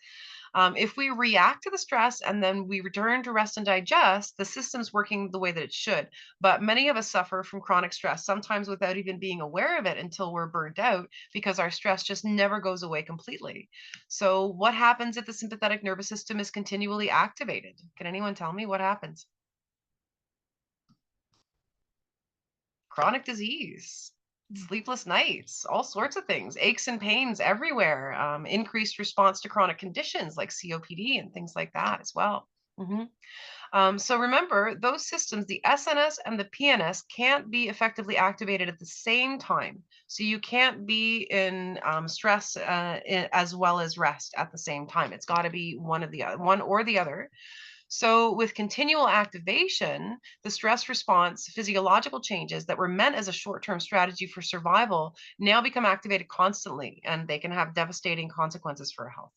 Speaker 2: If we react to the stress and then we return to rest and digest, the system's working the way that it should. But many of us suffer from chronic stress, sometimes without even being aware of it until we're burnt out, because our stress just never goes away completely. So what happens if the sympathetic nervous system is continually activated? Can anyone tell me what happens? Chronic disease, sleepless nights, all sorts of things, aches and pains everywhere, increased response to chronic conditions like COPD and things like that as well. So remember, those systems, the SNS and the PNS, can't be effectively activated at the same time. So you can't be in stress as well as rest at the same time. It's got to be one or the other. So, with continual activation, the stress response physiological changes that were meant as a short term strategy for survival now become activated constantly, and they can have devastating consequences for our health.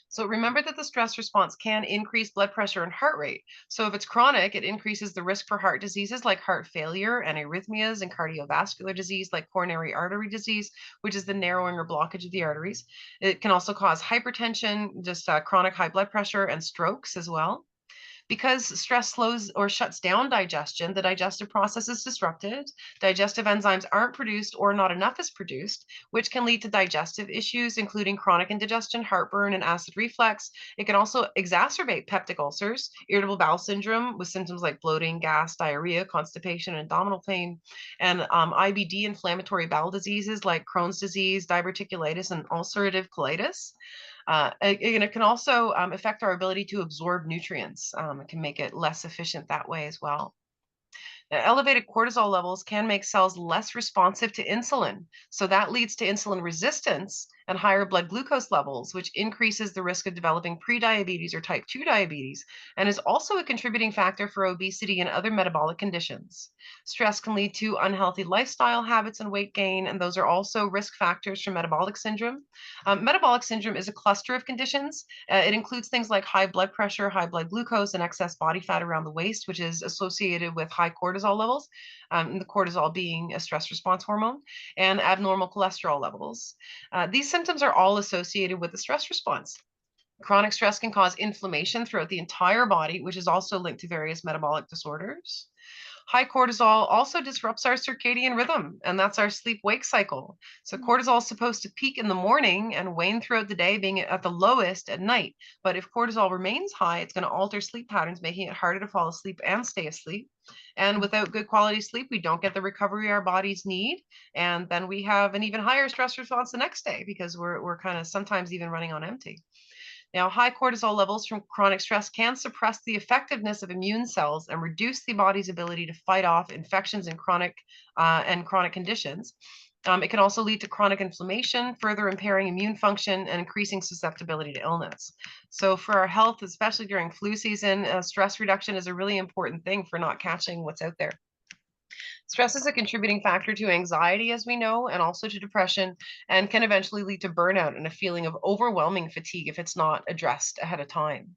Speaker 2: So remember that the stress response can increase blood pressure and heart rate. So if it's chronic, it increases the risk for heart diseases like heart failure and arrhythmias, and cardiovascular disease like coronary artery disease, which is the narrowing or blockage of the arteries. It can also cause hypertension, just chronic high blood pressure, and strokes as well. Because stress slows or shuts down digestion, the digestive process is disrupted. Digestive enzymes aren't produced, or not enough is produced, which can lead to digestive issues, including chronic indigestion, heartburn, and acid reflux. It can also exacerbate peptic ulcers, irritable bowel syndrome with symptoms like bloating, gas, diarrhea, constipation, and abdominal pain, and IBD, inflammatory bowel diseases like Crohn's disease, diverticulitis, and ulcerative colitis. And it can also affect our ability to absorb nutrients. It can make it less efficient that way as well. Elevated cortisol levels can make cells less responsive to insulin. So that leads to insulin resistance and higher blood glucose levels, which increases the risk of developing prediabetes or type 2 diabetes, and is also a contributing factor for obesity and other metabolic conditions. Stress can lead to unhealthy lifestyle habits and weight gain, and those are also risk factors for metabolic syndrome. Metabolic syndrome is a cluster of conditions. It includes things like high blood pressure, high blood glucose, and excess body fat around the waist, which is associated with high cortisol levels, the cortisol being a stress response hormone, and abnormal cholesterol levels. These symptoms are all associated with the stress response. Chronic stress can cause inflammation throughout the entire body, which is also linked to various metabolic disorders. High cortisol also disrupts our circadian rhythm, and that's our sleep-wake cycle. So cortisol is supposed to peak in the morning and wane throughout the day, being at the lowest at night. But if cortisol remains high, it's going to alter sleep patterns, making it harder to fall asleep and stay asleep. And without good quality sleep, we don't get the recovery our bodies need. And then we have an even higher stress response the next day, because we're kind of sometimes even running on empty. Now, high cortisol levels from chronic stress can suppress the effectiveness of immune cells and reduce the body's ability to fight off infections and chronic conditions. It can also lead to chronic inflammation, further impairing immune function and increasing susceptibility to illness. So for our health, especially during flu season, stress reduction is a really important thing for not catching what's out there. Stress is a contributing factor to anxiety, as we know, and also to depression, and can eventually lead to burnout and a feeling of overwhelming fatigue if it's not addressed ahead of time.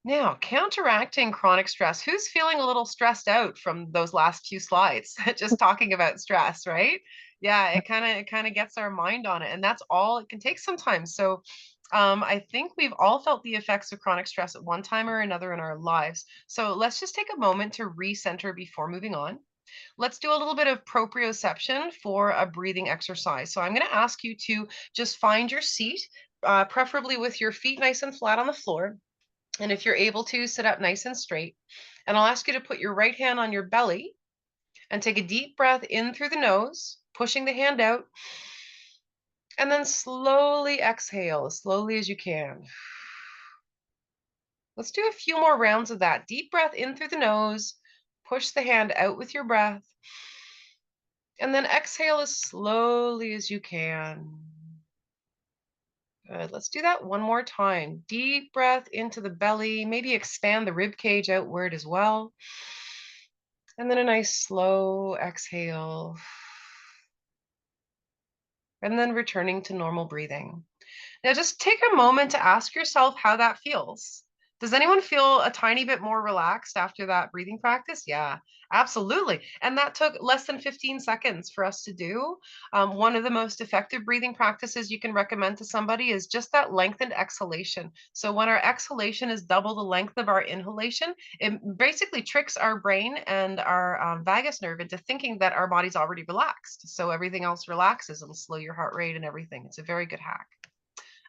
Speaker 2: Now, counteracting chronic stress. Who's feeling a little stressed out from those last few slides? Just talking about stress, right? Yeah, it kind of gets our mind on it, and that's all it can take sometimes. So, I think we've all felt the effects of chronic stress at one time or another in our lives. So let's just take a moment to recenter before moving on. Let's do a little bit of proprioception for a breathing exercise. So I'm going to ask you to just find your seat, preferably with your feet nice and flat on the floor. And if you're able to, sit up nice and straight. And I'll ask you to put your right hand on your belly and take a deep breath in through the nose, pushing the hand out. And then slowly exhale, as slowly as you can. Let's do a few more rounds of that. Deep breath in through the nose, push the hand out with your breath. And then exhale as slowly as you can. Good. Let's do that one more time. Deep breath into the belly. Maybe expand the rib cage outward as well. And then a nice slow exhale. And then returning to normal breathing. Now just take a moment to ask yourself how that feels. Does anyone feel a tiny bit more relaxed after that breathing practice? Yeah, absolutely. And that took less than 15 seconds for us to do. One of the most effective breathing practices you can recommend to somebody is just that lengthened exhalation. So when our exhalation is double the length of our inhalation, it basically tricks our brain and our vagus nerve into thinking that our body's already relaxed. So everything else relaxes and slow your heart rate and everything. It's a very good hack.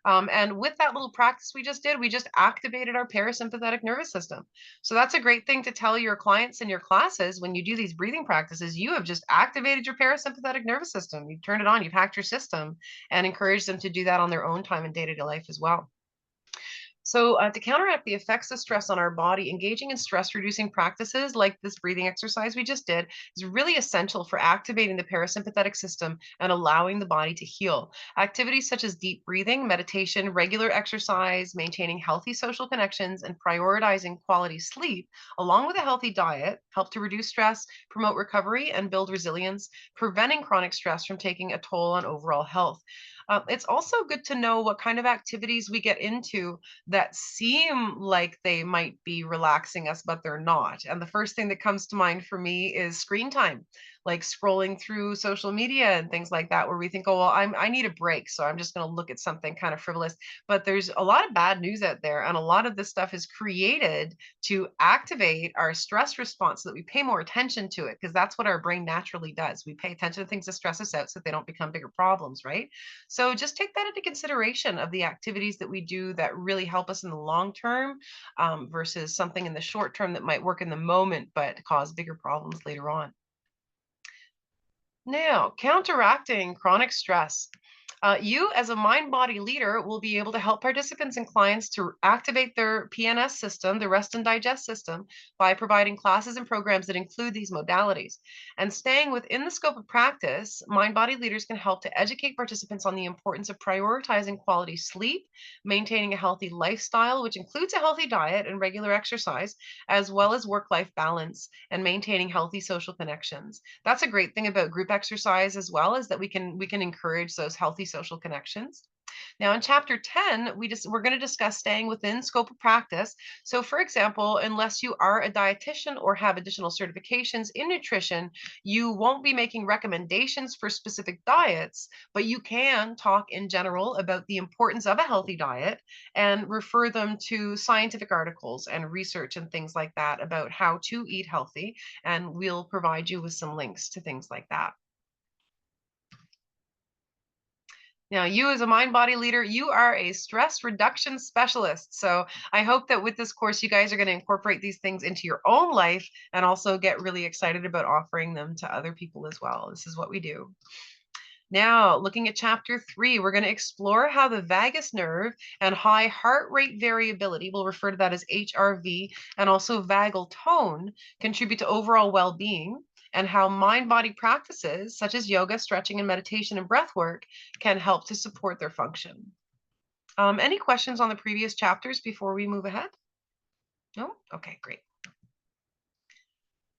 Speaker 2: And with that little practice we just did, we just activated our parasympathetic nervous system. So that's a great thing to tell your clients in your classes when you do these breathing practices. You have just activated your parasympathetic nervous system. You've turned it on, you've hacked your system, and encourage them to do that on their own time in day-to-day life as well. So to counteract the effects of stress on our body, engaging in stress reducing practices like this breathing exercise we just did is really essential for activating the parasympathetic system and allowing the body to heal. Activities such as deep breathing, meditation, regular exercise, maintaining healthy social connections, and prioritizing quality sleep, along with a healthy diet, help to reduce stress, promote recovery, and build resilience, preventing chronic stress from taking a toll on overall health. It's also good to know what kind of activities we get into that seem like they might be relaxing us, but they're not. And the first thing that comes to mind for me is screen time, like scrolling through social media and things like that, where we think, oh, well, I need a break, so I'm just going to look at something kind of frivolous. But there's a lot of bad news out there, and a lot of this stuff is created to activate our stress response so that we pay more attention to it, because that's what our brain naturally does. We pay attention to things that stress us out so that they don't become bigger problems, right? So just take that into consideration of the activities that we do that really help us in the long term versus something in the short term that might work in the moment but cause bigger problems later on. Now, counteracting chronic stress. You, as a mind-body leader, will be able to help participants and clients to activate their PNS system, the rest and digest system, by providing classes and programs that include these modalities. And staying within the scope of practice, mind-body leaders can help to educate participants on the importance of prioritizing quality sleep, maintaining a healthy lifestyle, which includes a healthy diet and regular exercise, as well as work-life balance and maintaining healthy social connections. That's a great thing about group exercise as well, is that we can encourage those healthy social connections. Now in chapter 10, we're going to discuss staying within scope of practice. So for example, unless you are a dietitian or have additional certifications in nutrition, you won't be making recommendations for specific diets, but you can talk in general about the importance of a healthy diet and refer them to scientific articles and research and things like that about how to eat healthy. And we'll provide you with some links to things like that. Now, you as a mind-body leader, you are a stress reduction specialist. So I hope that with this course, you guys are going to incorporate these things into your own life and also get really excited about offering them to other people as well. This is what we do. Now, looking at chapter 3, we're going to explore how the vagus nerve and high heart rate variability, we'll refer to that as HRV, and also vagal tone contribute to overall well-being, and how mind-body practices such as yoga, stretching, and meditation and breath work can help to support their function. Any questions on the previous chapters before we move ahead? No? Okay, great.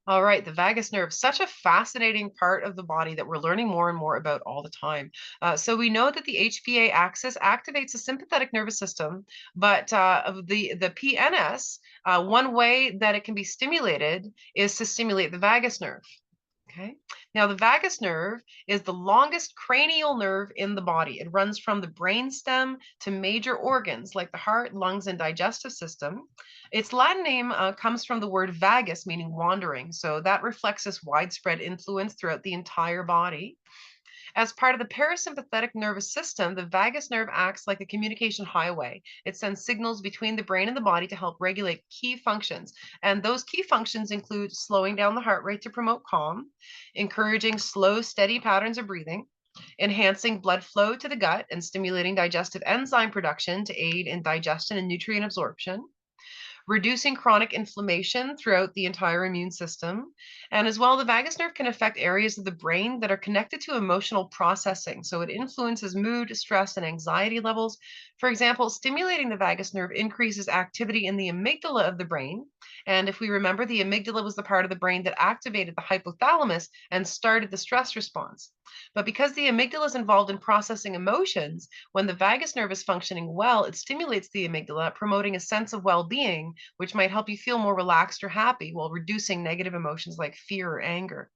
Speaker 2: All right, the vagus nerve, such a fascinating part of the body that we're learning more and more about all the time. So we know that the HPA axis activates the sympathetic nervous system, but of the PNS, one way that it can be stimulated is to stimulate the vagus nerve. Okay. Now, the vagus nerve is the longest cranial nerve in the body. It runs from the brainstem to major organs like the heart, lungs, and digestive system. Its Latin name comes from the word vagus, meaning wandering. So that reflects this widespread influence throughout the entire body. As part of the parasympathetic nervous system, the vagus nerve acts like a communication highway. It sends signals between the brain and the body to help regulate key functions. And those key functions include slowing down the heart rate to promote calm, encouraging slow, steady patterns of breathing, enhancing blood flow to the gut and stimulating digestive enzyme production to aid in digestion and nutrient absorption, reducing chronic inflammation throughout the entire immune system. And as well, the vagus nerve can affect areas of the brain that are connected to emotional processing. So it influences mood, stress, and anxiety levels. For example, stimulating the vagus nerve increases activity in the amygdala of the brain. And if we remember, the amygdala was the part of the brain that activated the hypothalamus and started the stress response. But because the amygdala is involved in processing emotions, when the vagus nerve is functioning well, it stimulates the amygdala, promoting a sense of well-being, which might help you feel more relaxed or happy while reducing negative emotions like fear or anger.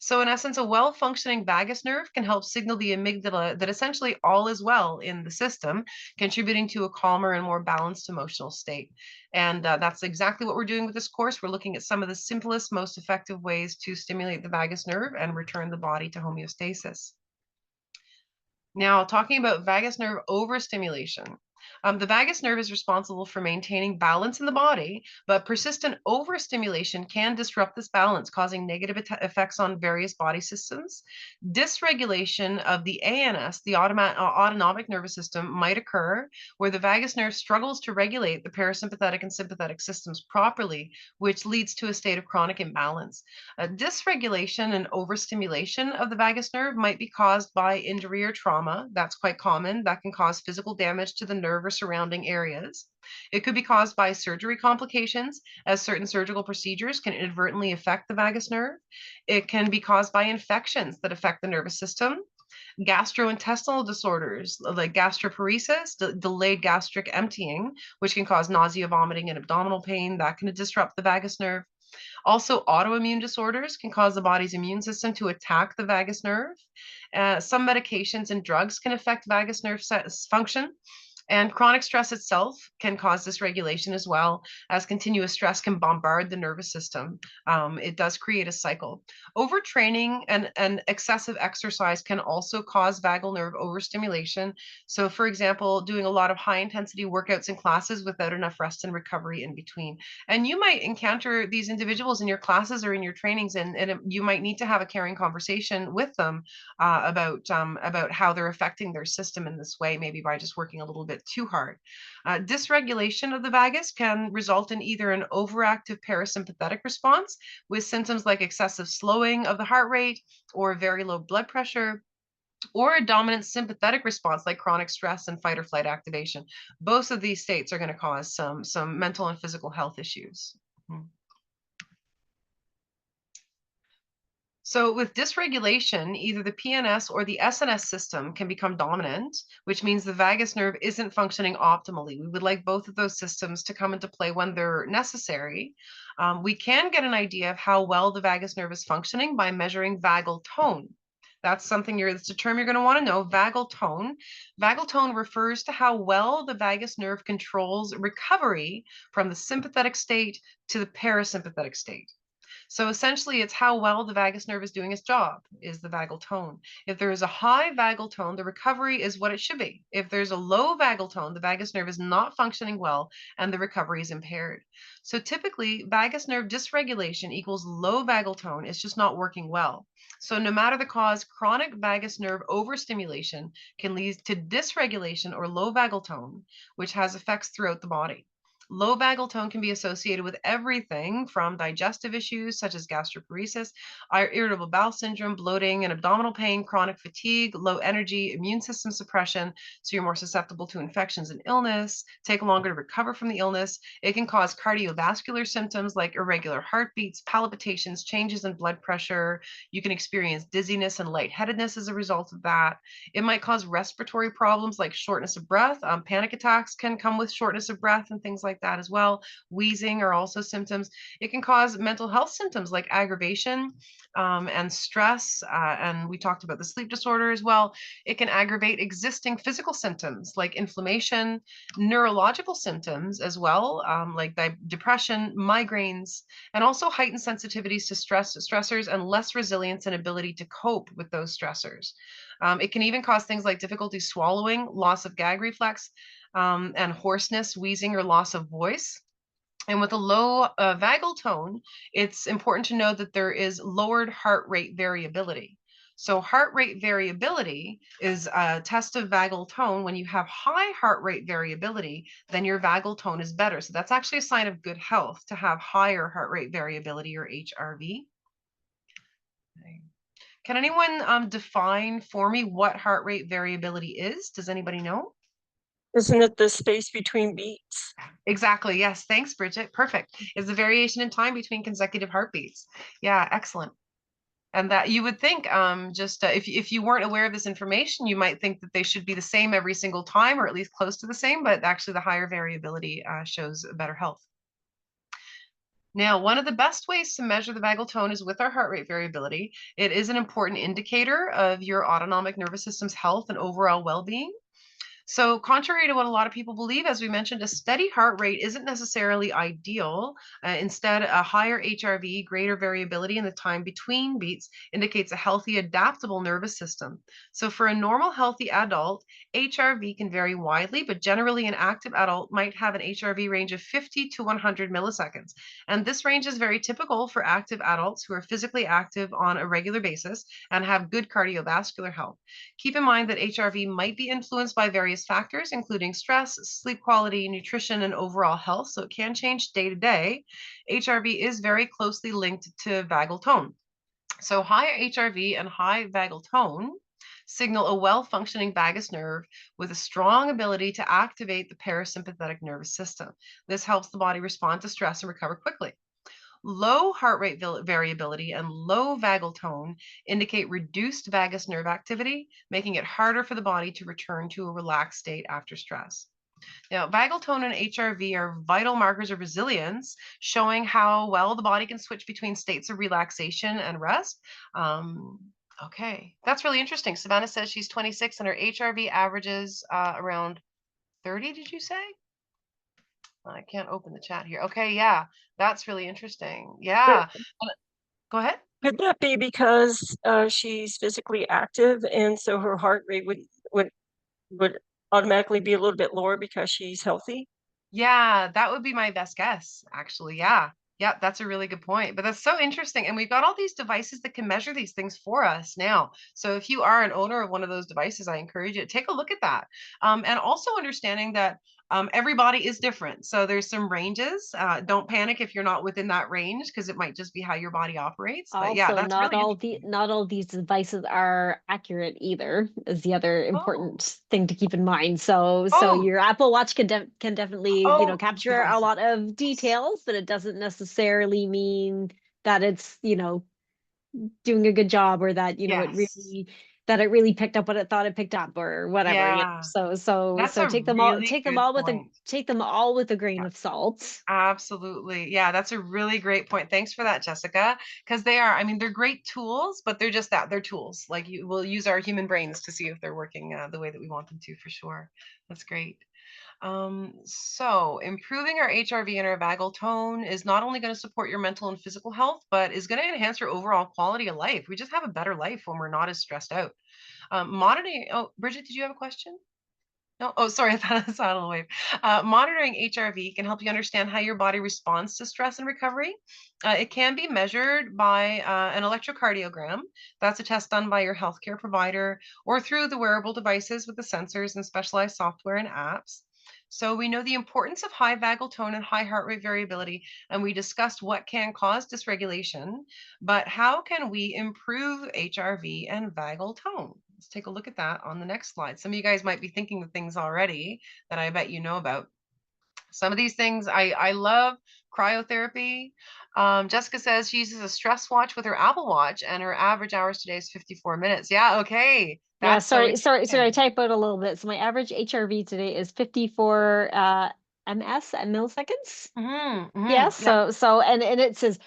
Speaker 2: So in essence, a well-functioning vagus nerve can help signal the amygdala that essentially all is well in the system, contributing to a calmer and more balanced emotional state. And that's exactly what we're doing with this course. We're looking at some of the simplest, most effective ways to stimulate the vagus nerve and return the body to homeostasis. Now, talking about vagus nerve overstimulation. The vagus nerve is responsible for maintaining balance in the body, but persistent overstimulation can disrupt this balance, causing negative effects on various body systems. Dysregulation of the ANS, the autonomic nervous system, might occur where the vagus nerve struggles to regulate the parasympathetic and sympathetic systems properly, which leads to a state of chronic imbalance. Dysregulation and overstimulation of the vagus nerve might be caused by injury or trauma. That's quite common. That can cause physical damage to the nerve or surrounding areas. It could be caused by surgery complications, as certain surgical procedures can inadvertently affect the vagus nerve. It can be caused by infections that affect the nervous system. Gastrointestinal disorders like gastroparesis, delayed gastric emptying, which can cause nausea, vomiting, and abdominal pain, that can disrupt the vagus nerve. Also, autoimmune disorders can cause the body's immune system to attack the vagus nerve. Some medications and drugs can affect vagus nerve function. And chronic stress itself can cause dysregulation as well, as continuous stress can bombard the nervous system. It does create a cycle. Overtraining and excessive exercise can also cause vagal nerve overstimulation. So, for example, doing a lot of high intensity workouts and classes without enough rest and recovery in between. And you might encounter these individuals in your classes or in your trainings, and you might need to have a caring conversation with them about how they're affecting their system in this way, maybe by just working a little bit too hard. Dysregulation of the vagus can result in either an overactive parasympathetic response with symptoms like excessive slowing of the heart rate or very low blood pressure, or a dominant sympathetic response like chronic stress and fight or flight activation. Both of these states are going to cause some mental and physical health issues. So with dysregulation, either the PNS or the SNS system can become dominant, which means the vagus nerve isn't functioning optimally. We would like both of those systems to come into play when they're necessary. We can get an idea of how well the vagus nerve is functioning by measuring vagal tone. That's a term you're going to want to know, vagal tone. Vagal tone refers to how well the vagus nerve controls recovery from the sympathetic state to the parasympathetic state. So essentially, it's how well the vagus nerve is doing its job, is the vagal tone. If there is a high vagal tone, the recovery is what it should be. If there's a low vagal tone, the vagus nerve is not functioning well and the recovery is impaired. So typically, vagus nerve dysregulation equals low vagal tone. It's just not working well. So no matter the cause, chronic vagus nerve overstimulation can lead to dysregulation or low vagal tone, which has effects throughout the body. Low vagal tone can be associated with everything from digestive issues such as gastroparesis, irritable bowel syndrome, bloating and abdominal pain, chronic fatigue, low energy, immune system suppression, so you're more susceptible to infections and illness, take longer to recover from the illness. It can cause cardiovascular symptoms like irregular heartbeats, palpitations, changes in blood pressure. You can experience dizziness and lightheadedness as a result of that. It might cause respiratory problems like shortness of breath. Panic attacks can come with shortness of breath and things like that as well. Wheezing are also symptoms. It can cause mental health symptoms like aggravation and stress. And we talked about the sleep disorder as well. It can aggravate existing physical symptoms like inflammation, neurological symptoms as well, like depression, migraines, and also heightened sensitivities to stressors and less resilience and ability to cope with those stressors. It can even cause things like difficulty swallowing, loss of gag reflex, and hoarseness, wheezing, or loss of voice. And with a low vagal tone, it's important to know that there is lowered heart rate variability. So heart rate variability is a test of vagal tone. When you have high heart rate variability, then your vagal tone is better. So that's actually a sign of good health to have higher heart rate variability, or HRV. Okay. Can anyone define for me what heart rate variability is? Does anybody know?
Speaker 3: Isn't it the space between beats?
Speaker 2: Exactly. Yes. Thanks, Bridget. Perfect. It's the variation in time between consecutive heartbeats. Yeah. Excellent. And that you would think, if you weren't aware of this information, you might think that they should be the same every single time, or at least close to the same, but actually the higher variability shows better health. Now, one of the best ways to measure the vagal tone is with our heart rate variability. It is an important indicator of your autonomic nervous system's health and overall well-being. So contrary to what a lot of people believe, as we mentioned, a steady heart rate isn't necessarily ideal. Instead, a higher HRV, greater variability in the time between beats, indicates a healthy, adaptable nervous system. So for a normal, healthy adult, HRV can vary widely, but generally an active adult might have an HRV range of 50 to 100 milliseconds. And this range is very typical for active adults who are physically active on a regular basis and have good cardiovascular health. Keep in mind that HRV might be influenced by various factors, including stress, sleep quality, nutrition, and overall health, so it can change day to day. HRV is very closely linked to vagal tone. So high HRV and high vagal tone signal a well-functioning vagus nerve with a strong ability to activate the parasympathetic nervous system. This helps the body respond to stress and recover quickly. Low heart rate variability and low vagal tone indicate reduced vagus nerve activity, making it harder for the body to return to a relaxed state after stress. Now, vagal tone and HRV are vital markers of resilience, showing how well the body can switch between states of relaxation and rest. Okay, that's really interesting. Savannah says she's 26 and her HRV averages around 30, did you say? I can't open the chat here. Okay, yeah, that's really interesting. Yeah. Go ahead.
Speaker 3: Could that be because she's physically active and so her heart rate would automatically be a little bit lower because she's healthy?
Speaker 2: Yeah, that would be my best guess, actually. Yeah. Yeah, that's a really good point. But that's so interesting. And we've got all these devices that can measure these things for us now. So if you are an owner of one of those devices, I encourage you to take a look at that. And also understanding that everybody is different. So there's some ranges. Don't panic if you're not within that range, because it might just be how your body operates. But yeah,
Speaker 4: Also,
Speaker 2: that's really interesting.
Speaker 4: not all these devices are accurate either, is the other important thing to keep in mind. So
Speaker 2: Oh.
Speaker 4: your Apple Watch can definitely,
Speaker 2: Oh,
Speaker 4: capture a
Speaker 2: yes.
Speaker 4: lot of details, but it doesn't necessarily mean that it's, doing a good job, or that, it really picked up what it thought it picked up, or whatever.
Speaker 2: Yeah, that's
Speaker 4: So
Speaker 2: a really
Speaker 4: take them
Speaker 2: good
Speaker 4: all
Speaker 2: point.
Speaker 4: with a grain of salt.
Speaker 2: Absolutely. Yeah, that's a really great point. Thanks for that, Jessica. Because they're great tools, but they're just that. They're tools. Like we'll use our human brains to see if they're working the way that we want them to, for sure. That's great. So improving our HRV and our vagal tone is not only going to support your mental and physical health, but is going to enhance your overall quality of life. We just have a better life when we're not as stressed out. Monitoring. Oh, Bridget, did you have a question? No, oh, sorry, I thought I saw a little wave. Monitoring HRV can help you understand how your body responds to stress and recovery. It can be measured by an electrocardiogram. That's a test done by your healthcare provider or through the wearable devices with the sensors and specialized software and apps. So we know the importance of high vagal tone and high heart rate variability, and we discussed what can cause dysregulation, but how can we improve HRV and vagal tone? Let's take a look at that on the next slide. Some of you guys might be thinking of things already that I bet you know about. Some of these things I love. Cryotherapy. Jessica says she uses a stress watch with her Apple Watch and her average hours today is 54 minutes. Yeah, okay.
Speaker 4: Yeah,
Speaker 2: That's so
Speaker 4: sorry, I
Speaker 2: interesting.
Speaker 4: typed out a little bit. So my average HRV today is 54 ms at milliseconds. Yeah,
Speaker 2: Yeah.
Speaker 4: so and it says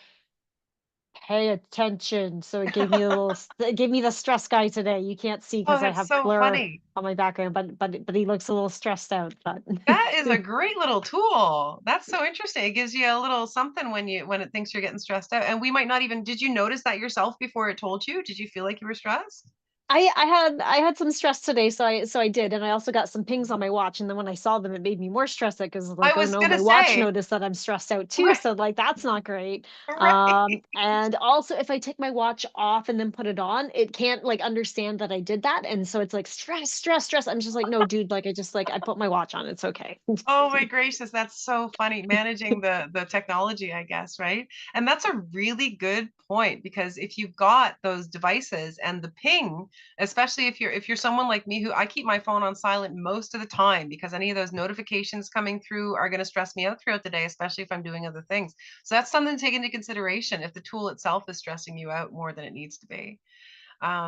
Speaker 4: pay attention. So it gave me it gave me the stress guy today. You can't see
Speaker 2: Oh,
Speaker 4: because I
Speaker 2: that's
Speaker 4: have
Speaker 2: so
Speaker 4: blur
Speaker 2: funny.
Speaker 4: on my background, but he looks a little stressed out. But
Speaker 2: That is a great little tool. That's so interesting. It gives you a little something when it thinks you're getting stressed out. And we might not even, did you notice that yourself before it told you? Did you feel like you were stressed?
Speaker 4: I had some stress today, so I did, and I also got some pings on my watch, and then when I saw them, it made me more stressed out because
Speaker 2: I
Speaker 4: like, oh
Speaker 2: was
Speaker 4: no,
Speaker 2: gonna
Speaker 4: my watch
Speaker 2: say,
Speaker 4: noticed that I'm stressed out too,
Speaker 2: right,
Speaker 4: so like that's not great.
Speaker 2: right.
Speaker 4: And also if I take my watch off and then put it on, it can't like understand that I did that, and so it's like stress, stress, stress. I'm just like, no, dude, like I put my watch on, it's okay.
Speaker 2: Oh my gracious, that's so funny. Managing the technology, I guess, right? And that's a really good point because if you've got those devices and the ping, especially if you're someone like me who I keep my phone on silent most of the time because any of those notifications coming through are going to stress me out throughout the day, especially if I'm doing other things. So that's something to take into consideration if the tool itself is stressing you out more than it needs to be.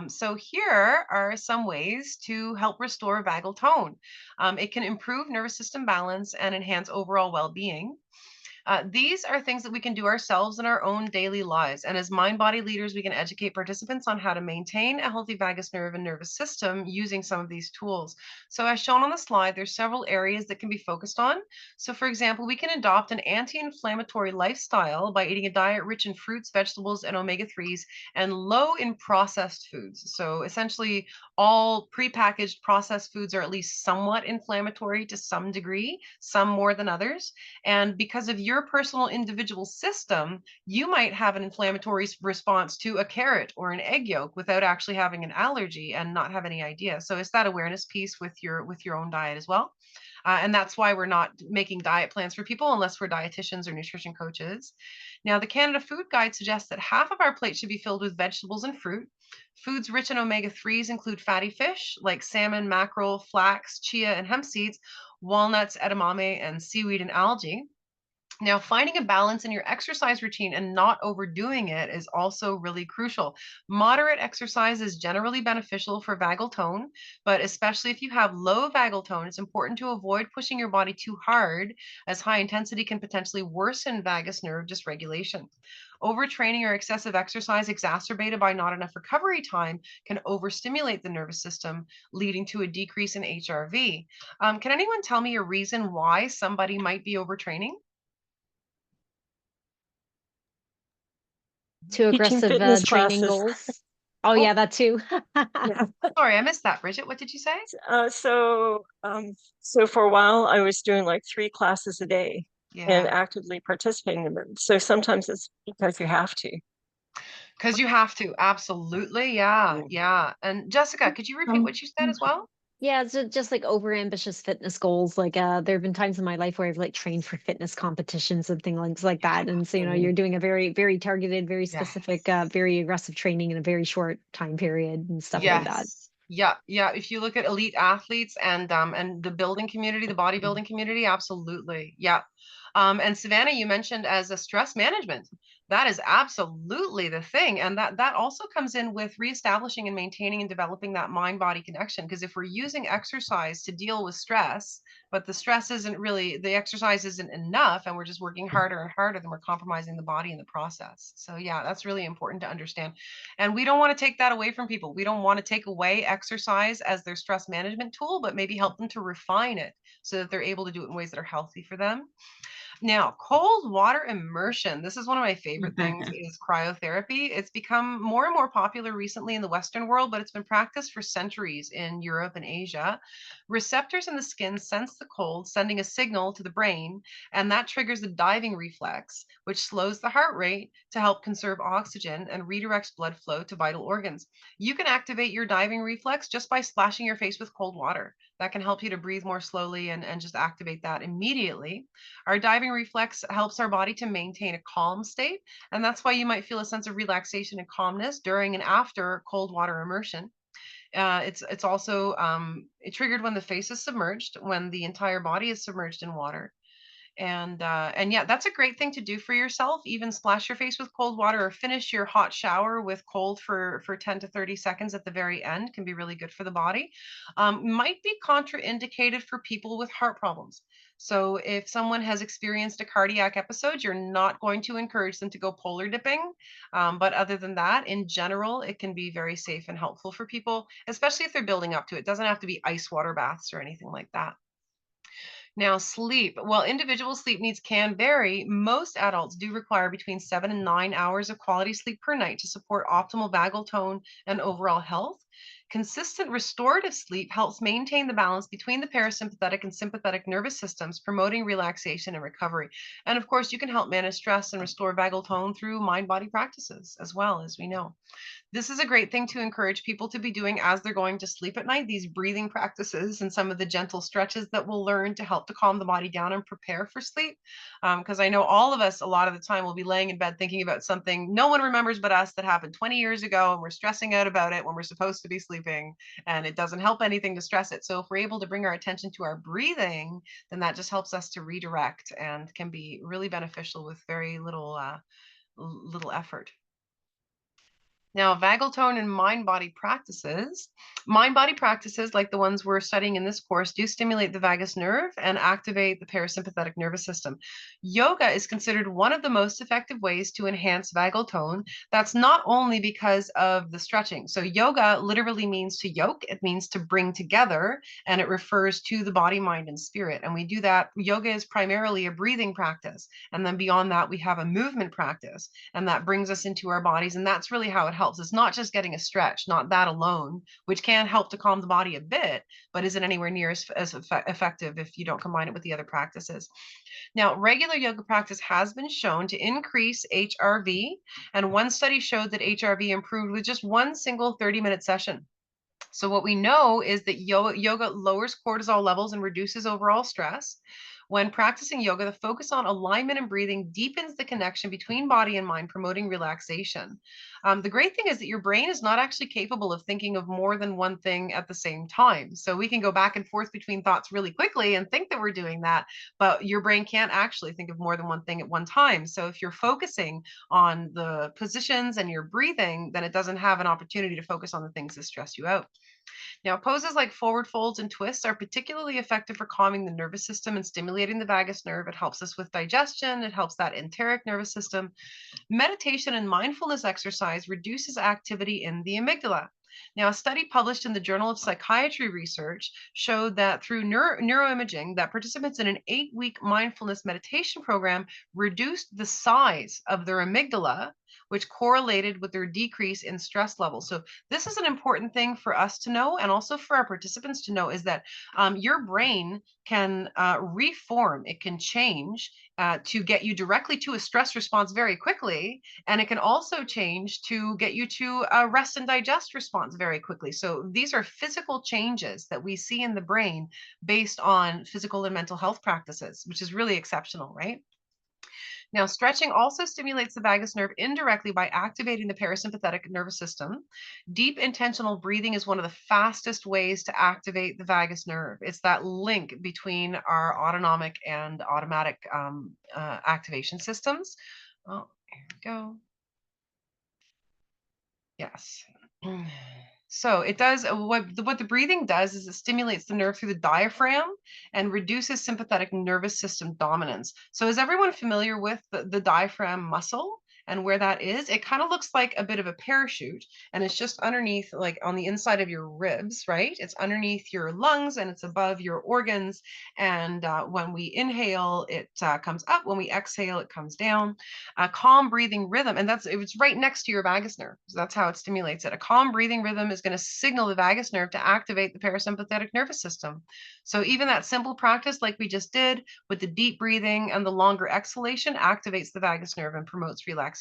Speaker 2: So here are some ways to help restore vagal tone. It can improve nervous system balance and enhance overall well-being. These are things that we can do ourselves in our own daily lives. And as mind body leaders, we can educate participants on how to maintain a healthy vagus nerve and nervous system using some of these tools. So, as shown on the slide, there's several areas that can be focused on. So, for example, we can adopt an anti inflammatory lifestyle by eating a diet rich in fruits, vegetables, and omega 3s and low in processed foods. So, essentially, all prepackaged processed foods are at least somewhat inflammatory to some degree, some more than others. And because of your personal individual system, you might have an inflammatory response to a carrot or an egg yolk without actually having an allergy and not have any idea. So it's that awareness piece with your own diet as well. And that's why we're not making diet plans for people unless we're dietitians or nutrition coaches. Now, the Canada Food Guide suggests that half of our plate should be filled with vegetables and fruit. Foods rich in omega 3s include fatty fish like salmon, mackerel, flax, chia, and hemp seeds, walnuts, edamame, and seaweed and algae. Now, finding a balance in your exercise routine and not overdoing it is also really crucial. Moderate exercise is generally beneficial for vagal tone, but especially if you have low vagal tone, it's important to avoid pushing your body too hard, as high intensity can potentially worsen vagus nerve dysregulation. Overtraining or excessive exercise exacerbated by not enough recovery time can overstimulate the nervous system, leading to a decrease in HRV. Can anyone tell me a reason why somebody might be overtraining?
Speaker 4: Too
Speaker 3: Teaching
Speaker 4: aggressive
Speaker 3: fitness
Speaker 4: training
Speaker 3: classes.
Speaker 4: goals. Oh
Speaker 2: Oh,
Speaker 4: yeah, that too.
Speaker 3: Yeah.
Speaker 2: sorry, I missed that, Bridget. What did you say?
Speaker 3: So for a while I was doing like 3 classes a day and
Speaker 2: Yeah,
Speaker 3: actively participating in them. So sometimes it's because you have to.
Speaker 2: because you have to. Absolutely. Yeah,
Speaker 3: Yeah.
Speaker 2: yeah. And Jessica, could you repeat what you said as well?
Speaker 4: Yeah, it's just like over ambitious fitness goals. Like there have been times in my life where I've like trained for fitness competitions and things like that. And so,
Speaker 3: Mhm.
Speaker 4: you're doing a very, very targeted, very specific,
Speaker 2: Yes.
Speaker 4: very aggressive training in a very short time period and stuff like that.
Speaker 2: Yes. Yeah, yeah. If you look at elite athletes and the building community, the bodybuilding community, absolutely. Yeah. And Savannah, you mentioned as a stress management. That is absolutely the thing. And that also comes in with reestablishing and maintaining and developing that mind-body connection. Because if we're using exercise to deal with stress, but the stress isn't really, the exercise isn't enough, and we're just working harder and harder, then we're compromising the body in the process. So yeah, that's really important to understand. And we don't want to take that away from people. We don't want to take away exercise as their stress management tool, but maybe help them to refine it so that they're able to do it in ways that are healthy for them. Now, cold water immersion. This is one of my favorite things is cryotherapy. It's become more and more popular recently in the Western world, but it's been practiced for centuries in Europe and Asia. Receptors in the skin sense the cold, sending a signal to the brain, and that triggers the diving reflex, which slows the heart rate to help conserve oxygen and redirects blood flow to vital organs. You can activate your diving reflex just by splashing your face with cold water. That can help you to breathe more slowly and just activate that immediately. Our diving reflex helps our body to maintain a calm state, and that's why you might feel a sense of relaxation and calmness during and after cold water immersion. It's also it triggered when the face is submerged, when the entire body is submerged in water. And yeah, that's a great thing to do for yourself. Even splash your face with cold water or finish your hot shower with cold for 10 to 30 seconds at the very end can be really good for the body. Might be contraindicated for people with heart problems. So if someone has experienced a cardiac episode, you're not going to encourage them to go polar dipping. But other than that, in general, it can be very safe and helpful for people, especially if they're building up to it. It doesn't have to be ice water baths or anything like that. Now, sleep. While individual sleep needs can vary, most adults do require between 7 and 9 hours of quality sleep per night to support optimal vagal tone and overall health. Consistent restorative sleep helps maintain the balance between the parasympathetic and sympathetic nervous systems, promoting relaxation and recovery. And of course, you can help manage stress and restore vagal tone through mind body practices as well, as we know. This is a great thing to encourage people to be doing as they're going to sleep at night, these breathing practices and some of the gentle stretches that we'll learn to help to calm the body down and prepare for sleep. Because I know all of us, a lot of the time, will be laying in bed thinking about something no one remembers but us that happened 20 years ago, and we're stressing out about it when we're supposed to be sleeping, and it doesn't help anything to stress it. So if we're able to bring our attention to our breathing, then that just helps us to redirect and can be really beneficial with very little effort. Now, vagal tone and mind-body practices. Mind-body practices, like the ones we're studying in this course, do stimulate the vagus nerve and activate the parasympathetic nervous system. Yoga is considered one of the most effective ways to enhance vagal tone. That's not only because of the stretching. So yoga literally means to yoke. It means to bring together, and it refers to the body, mind, and spirit. And we do that. Yoga is primarily a breathing practice. And then beyond that, we have a movement practice, and that brings us into our bodies. And that's really how it helps. It's not just getting a stretch, not that alone, which can help to calm the body a bit, but isn't anywhere near as effective if you don't combine it with the other practices. Now, regular yoga practice has been shown to increase HRV, and one study showed that HRV improved with just one single 30-minute session. So what we know is that yoga lowers cortisol levels and reduces overall stress. When practicing yoga, the focus on alignment and breathing deepens the connection between body and mind, promoting relaxation. The great thing is that your brain is not actually capable of thinking of more than one thing at the same time. So we can go back and forth between thoughts really quickly and think that we're doing that, but your brain can't actually think of more than one thing at one time. So if you're focusing on the positions and your breathing, then it doesn't have an opportunity to focus on the things that stress you out. Now, poses like forward folds and twists are particularly effective for calming the nervous system and stimulating the vagus nerve. It helps us with digestion. It helps that enteric nervous system. Meditation and mindfulness exercise reduces activity in the amygdala. Now, a study published in the Journal of Psychiatry Research showed that through neuroimaging, that participants in an 8-week mindfulness meditation program reduced the size of their amygdala, which correlated with their decrease in stress levels. So this is an important thing for us to know, and also for our participants to know, is that your brain can reform, it can change to get you directly to a stress response very quickly. And it can also change to get you to a rest and digest response very quickly. So these are physical changes that we see in the brain based on physical and mental health practices, which is really exceptional, right? Now, stretching also stimulates the vagus nerve indirectly by activating the parasympathetic nervous system. Deep intentional breathing is one of the fastest ways to activate the vagus nerve. It's that link between our autonomic and automatic activation systems. Oh, we go. Yes. So it does what the breathing does is it stimulates the nerve through the diaphragm and reduces sympathetic nervous system dominance. So is everyone familiar with the diaphragm muscle and where that is? It kind of looks like a bit of a parachute, and it's just underneath, like on the inside of your ribs, right? It's underneath your lungs and it's above your organs. And when we inhale, it comes up. When we exhale, it comes down. A calm breathing rhythm, and it's right next to your vagus nerve. So that's how it stimulates it. A calm breathing rhythm is going to signal the vagus nerve to activate the parasympathetic nervous system. So even that simple practice like we just did with the deep breathing and the longer exhalation activates the vagus nerve and promotes relaxation.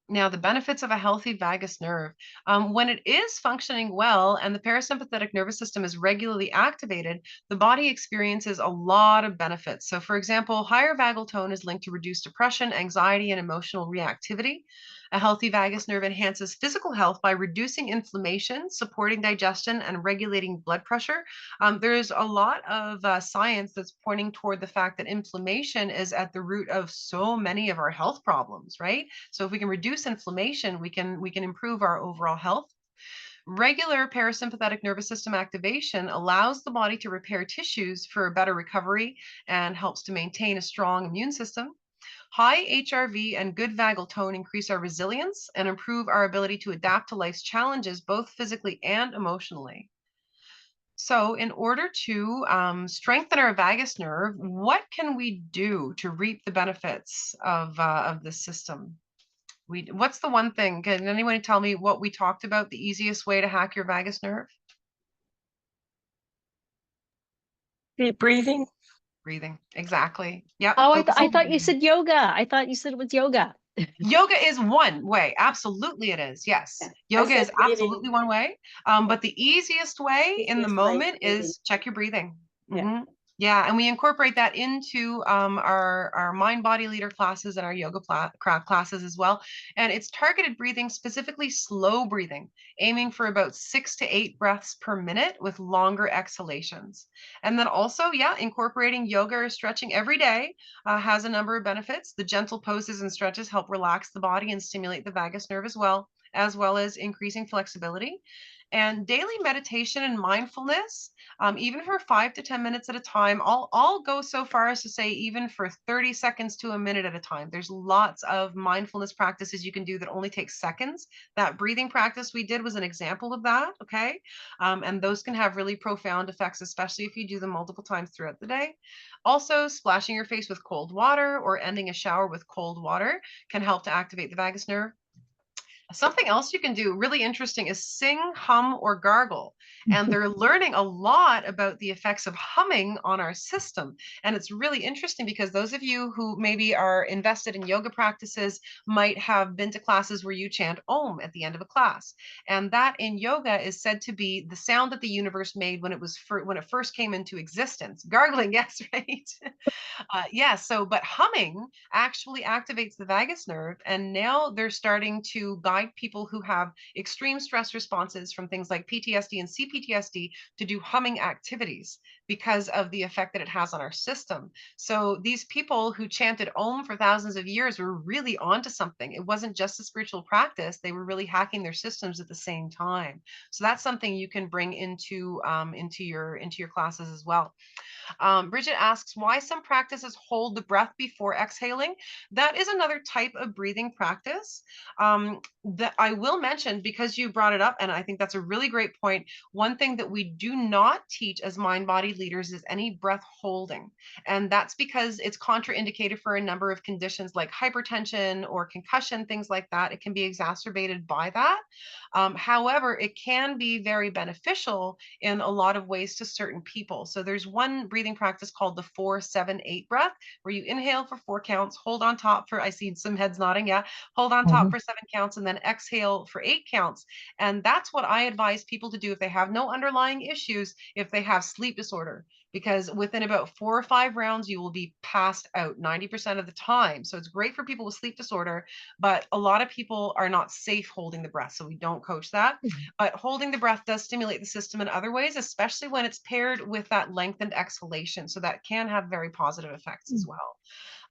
Speaker 2: Now, the benefits of a healthy vagus nerve. When it is functioning well and the parasympathetic nervous system is regularly activated, the body experiences a lot of benefits. So, for example, higher vagal tone is linked to reduced depression, anxiety, and emotional reactivity. A healthy vagus nerve enhances physical health by reducing inflammation, supporting digestion, and regulating blood pressure. There's a lot of science that's pointing toward the fact that inflammation is at the root of so many of our health problems, right? So if we can reduce inflammation, we can improve our overall health. Regular parasympathetic nervous system activation allows the body to repair tissues for a better recovery and helps to maintain a strong immune system. High HRV and good vagal tone increase our resilience and improve our ability to adapt to life's challenges, both physically and emotionally. So in order to strengthen our vagus nerve, what can we do to reap the benefits of this system? What's the one thing? Can anyone tell me what we talked about, the easiest way to hack your vagus nerve?
Speaker 3: Deep breathing.
Speaker 2: Breathing. Exactly. Yep.
Speaker 4: Oh,
Speaker 2: Focus
Speaker 4: I
Speaker 2: on
Speaker 4: thought you
Speaker 2: breathing.
Speaker 4: said yoga. I thought you said it was yoga.
Speaker 2: Yoga is one way. Absolutely, it is. Yes.
Speaker 1: Yeah. I
Speaker 2: Yoga
Speaker 1: said
Speaker 2: is
Speaker 1: breathing.
Speaker 2: absolutely one way. But the easiest way in the
Speaker 1: Easiest way is
Speaker 2: moment
Speaker 1: breathing.
Speaker 2: is check your breathing.
Speaker 1: Yeah.
Speaker 2: Mhm. Yeah, and we incorporate that into our mind body leader classes and our yoga classes as well. And it's targeted breathing, specifically slow breathing, aiming for about 6 to 8 breaths per minute with longer exhalations. And then also, yeah, incorporating yoga or stretching every day has a number of benefits. The gentle poses and stretches help relax the body and stimulate the vagus nerve as well as increasing flexibility. And daily meditation and mindfulness, even for 5 to 10 minutes at a time, I'll go so far as to say even for 30 seconds to a minute at a time. There's lots of mindfulness practices you can do that only take seconds. That breathing practice we did was an example of that, okay? And those can have really profound effects, especially if you do them multiple times throughout the day. Also, splashing your face with cold water or ending a shower with cold water can help to activate the vagus nerve. Something else you can do really interesting is sing, hum, or gargle. And they're learning a lot about the effects of humming on our system. And it's really interesting because those of you who maybe are invested in yoga practices might have been to classes where you chant Om at the end of a class. And that in yoga is said to be the sound that the universe made when it first came into existence. Gargling, yes, right? But humming actually activates the vagus nerve. And now they're starting to guide people who have extreme stress responses from things like PTSD and CPTSD to do humming activities because of the effect that it has on our system. So these people who chanted Om for thousands of years were really onto something. It wasn't just a spiritual practice. They were really hacking their systems at the same time. So that's something you can bring into your classes as well. Bridget asks why some practices hold the breath before exhaling. That is another type of breathing practice that I will mention because you brought it up. And I think that's a really great point. One thing that we do not teach as mind body leaders is any breath holding. And that's because it's contraindicated for a number of conditions like hypertension or concussion, things like that. It can be exacerbated by that. However, it can be very beneficial in a lot of ways to certain people. So there's one breathing practice called the 4-7-8 breath, where you inhale for 4 counts, hold on top for, I see some heads nodding, yeah, hold on top for 7 counts, and then exhale for 8 counts. And that's what I advise people to do if they have no underlying issues, if they have sleep disorder, because within about 4 or 5 rounds, you will be passed out 90% of the time. So it's great for people with sleep disorder, but a lot of people are not safe holding the breath. So we don't coach that. But holding the breath does stimulate the system in other ways, especially when it's paired with that lengthened exhalation. So that can have very positive effects as well.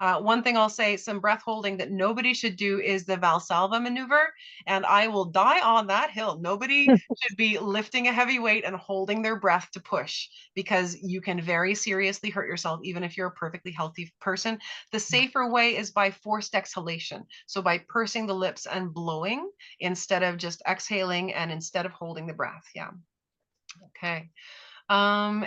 Speaker 2: One thing I'll say, some breath holding that nobody should do is the Valsalva maneuver, and I will die on that hill. Nobody should be lifting a heavy weight and holding their breath to push, because you can very seriously hurt yourself, even if you're a perfectly healthy person. The safer way is by forced exhalation. So by pursing the lips and blowing instead of just exhaling and instead of holding the breath. Yeah. Okay.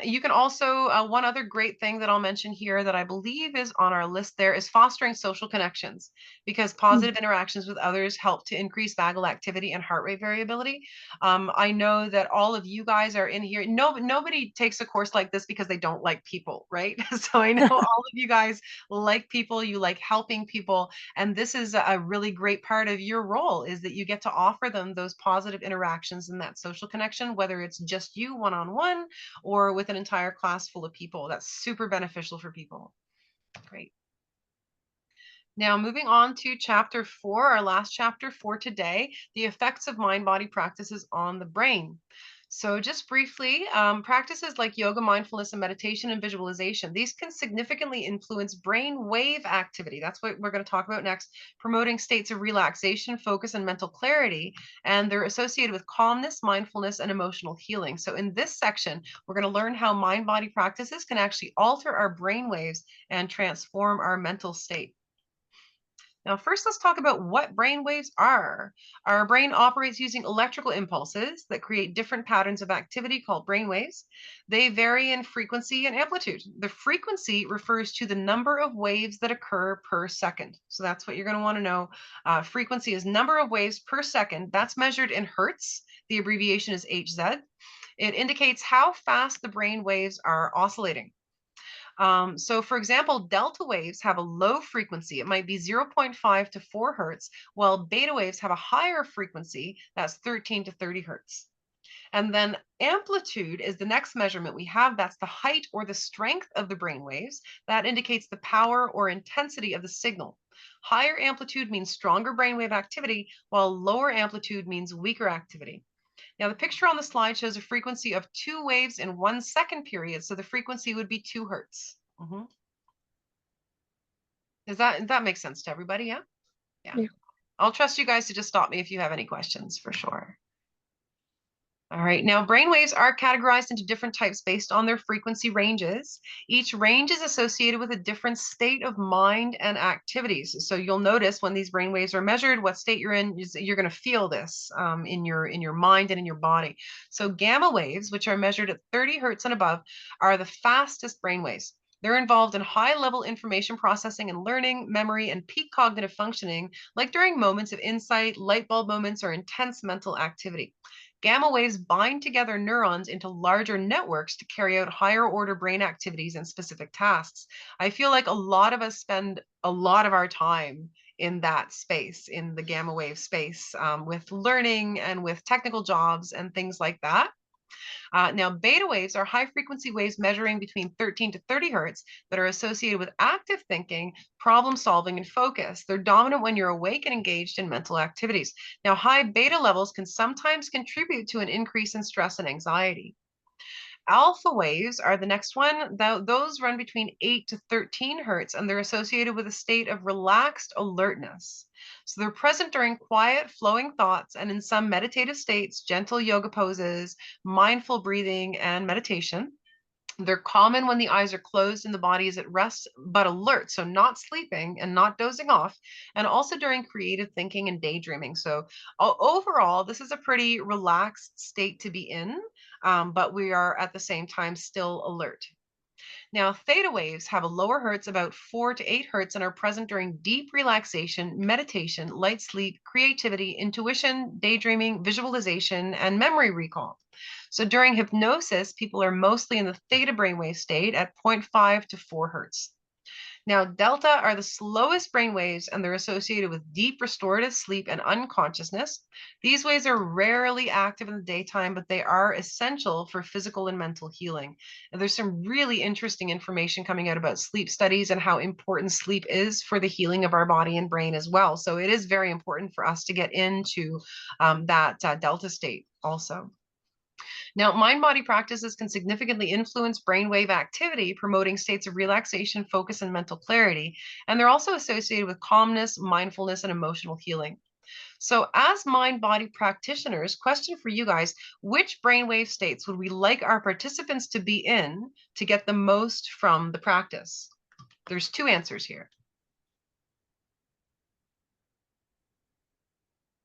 Speaker 2: You can also, one other great thing that I'll mention here that I believe is on our list there is fostering social connections, because positive interactions with others help to increase vagal activity and heart rate variability. I know that all of you guys are in here. Nobody takes a course like this because they don't like people, right? So I know all of you guys like people, you like helping people, and this is a really great part of your role, is that you get to offer them those positive interactions and that social connection, whether it's just you one-on-one or with an entire class full of people. That's super beneficial for people. Great. Now, moving on to chapter 4, our last chapter for today, the effects of mind-body practices on the brain. So just briefly, practices like yoga, mindfulness, and meditation and visualization, these can significantly influence brain wave activity. That's what we're going to talk about next, promoting states of relaxation, focus, and mental clarity. And they're associated with calmness, mindfulness, and emotional healing. So in this section, we're going to learn how mind-body practices can actually alter our brain waves and transform our mental state. Now, first, let's talk about what brain waves are. Our brain operates using electrical impulses that create different patterns of activity called brain waves. They vary in frequency and amplitude. The frequency refers to the number of waves that occur per second. So that's what you're going to want to know. Frequency is number of waves per second. That's measured in hertz. The abbreviation is Hz. It indicates how fast the brain waves are oscillating. So for example, delta waves have a low frequency. It might be 0.5 to 4 hertz, while beta waves have a higher frequency, that's 13 to 30 hertz. And then amplitude is the next measurement we have. That's the height or the strength of the brain waves. That indicates the power or intensity of the signal. Higher amplitude means stronger brainwave activity, while lower amplitude means weaker activity. Now, the picture on the slide shows a frequency of 2 waves in 1 second period. So the frequency would be 2 hertz. Does that make sense to everybody? Yeah? Yeah. I'll trust you guys to just stop me if you have any questions, for sure. All right, now brainwaves are categorized into different types based on their frequency ranges. Each range is associated with a different state of mind and activities. So you'll notice when these brainwaves are measured, what state you're in, you're going to feel this in your mind and in your body. So gamma waves, which are measured at 30 hertz and above, are the fastest brainwaves. They're involved in high-level information processing and learning, memory, and peak cognitive functioning, like during moments of insight, light bulb moments, or intense mental activity. Gamma waves bind together neurons into larger networks to carry out higher order brain activities and specific tasks. I feel like a lot of us spend a lot of our time in that space, in the gamma wave space, with learning and with technical jobs and things like that. Now, beta waves are high frequency waves measuring between 13 to 30 hertz that are associated with active thinking, problem solving, and focus. They're dominant when you're awake and engaged in mental activities. Now, high beta levels can sometimes contribute to an increase in stress and anxiety. Alpha waves are the next one. Those run between 8 to 13 hertz, and they're associated with a state of relaxed alertness. So they're present during quiet, flowing thoughts, and in some meditative states, gentle yoga poses, mindful breathing, and meditation. They're common when the eyes are closed and the body is at rest, but alert. So not sleeping and not dozing off, and also during creative thinking and daydreaming. So overall, this is a pretty relaxed state to be in, but we are at the same time still alert. Now, theta waves have a lower hertz, about 4 to 8 hertz, and are present during deep relaxation, meditation, light sleep, creativity, intuition, daydreaming, visualization, and memory recall. So during hypnosis, people are mostly in the theta brainwave state at 0.5 to 4 hertz. Now, delta are the slowest brain waves, and they're associated with deep restorative sleep and unconsciousness. These waves are rarely active in the daytime, but they are essential for physical and mental healing. And there's some really interesting information coming out about sleep studies and how important sleep is for the healing of our body and brain as well. So it is very important for us to get into that delta state also. Now, mind-body practices can significantly influence brainwave activity, promoting states of relaxation, focus, and mental clarity. And they're also associated with calmness, mindfulness, and emotional healing. So as mind-body practitioners, question for you guys, which brainwave states would we like our participants to be in to get the most from the practice? There's two answers here.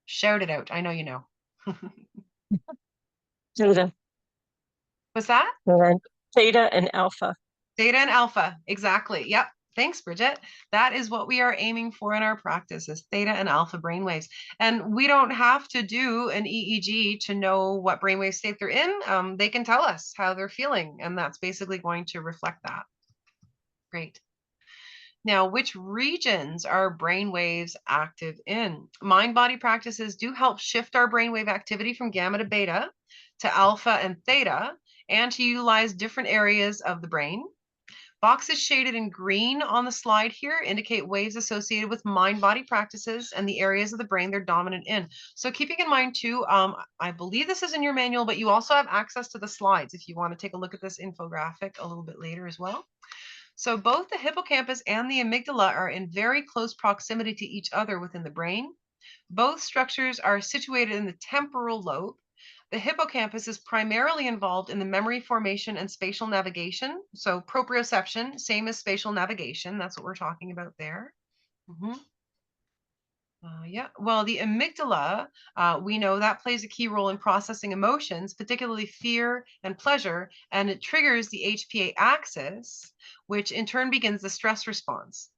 Speaker 2: Shout it out. I know you know.
Speaker 3: Theta.
Speaker 2: What's that?
Speaker 3: And theta and alpha.
Speaker 2: Theta and alpha. Exactly. Yep. Thanks, Bridget. That is what we are aiming for in our practice, is theta and alpha brainwaves. And we don't have to do an EEG to know what brainwave state they're in. They can tell us how they're feeling, and that's basically going to reflect that. Great. Now, which regions are brainwaves active in? Mind-body practices do help shift our brainwave activity from gamma to beta to alpha and theta, and to utilize different areas of the brain. Boxes shaded in green on the slide here indicate waves associated with mind-body practices and the areas of the brain they're dominant in. So keeping in mind too, I believe this is in your manual, but you also have access to the slides if you want to take a look at this infographic a little bit later as well. So both the hippocampus and the amygdala are in very close proximity to each other within the brain. Both structures are situated in the temporal lobe. The hippocampus is primarily involved in the memory formation and spatial navigation. So proprioception, same as spatial navigation. That's what we're talking about there. Yeah, well, the amygdala, we know that plays a key role in processing emotions, particularly fear and pleasure, and it triggers the HPA axis, which in turn begins the stress response.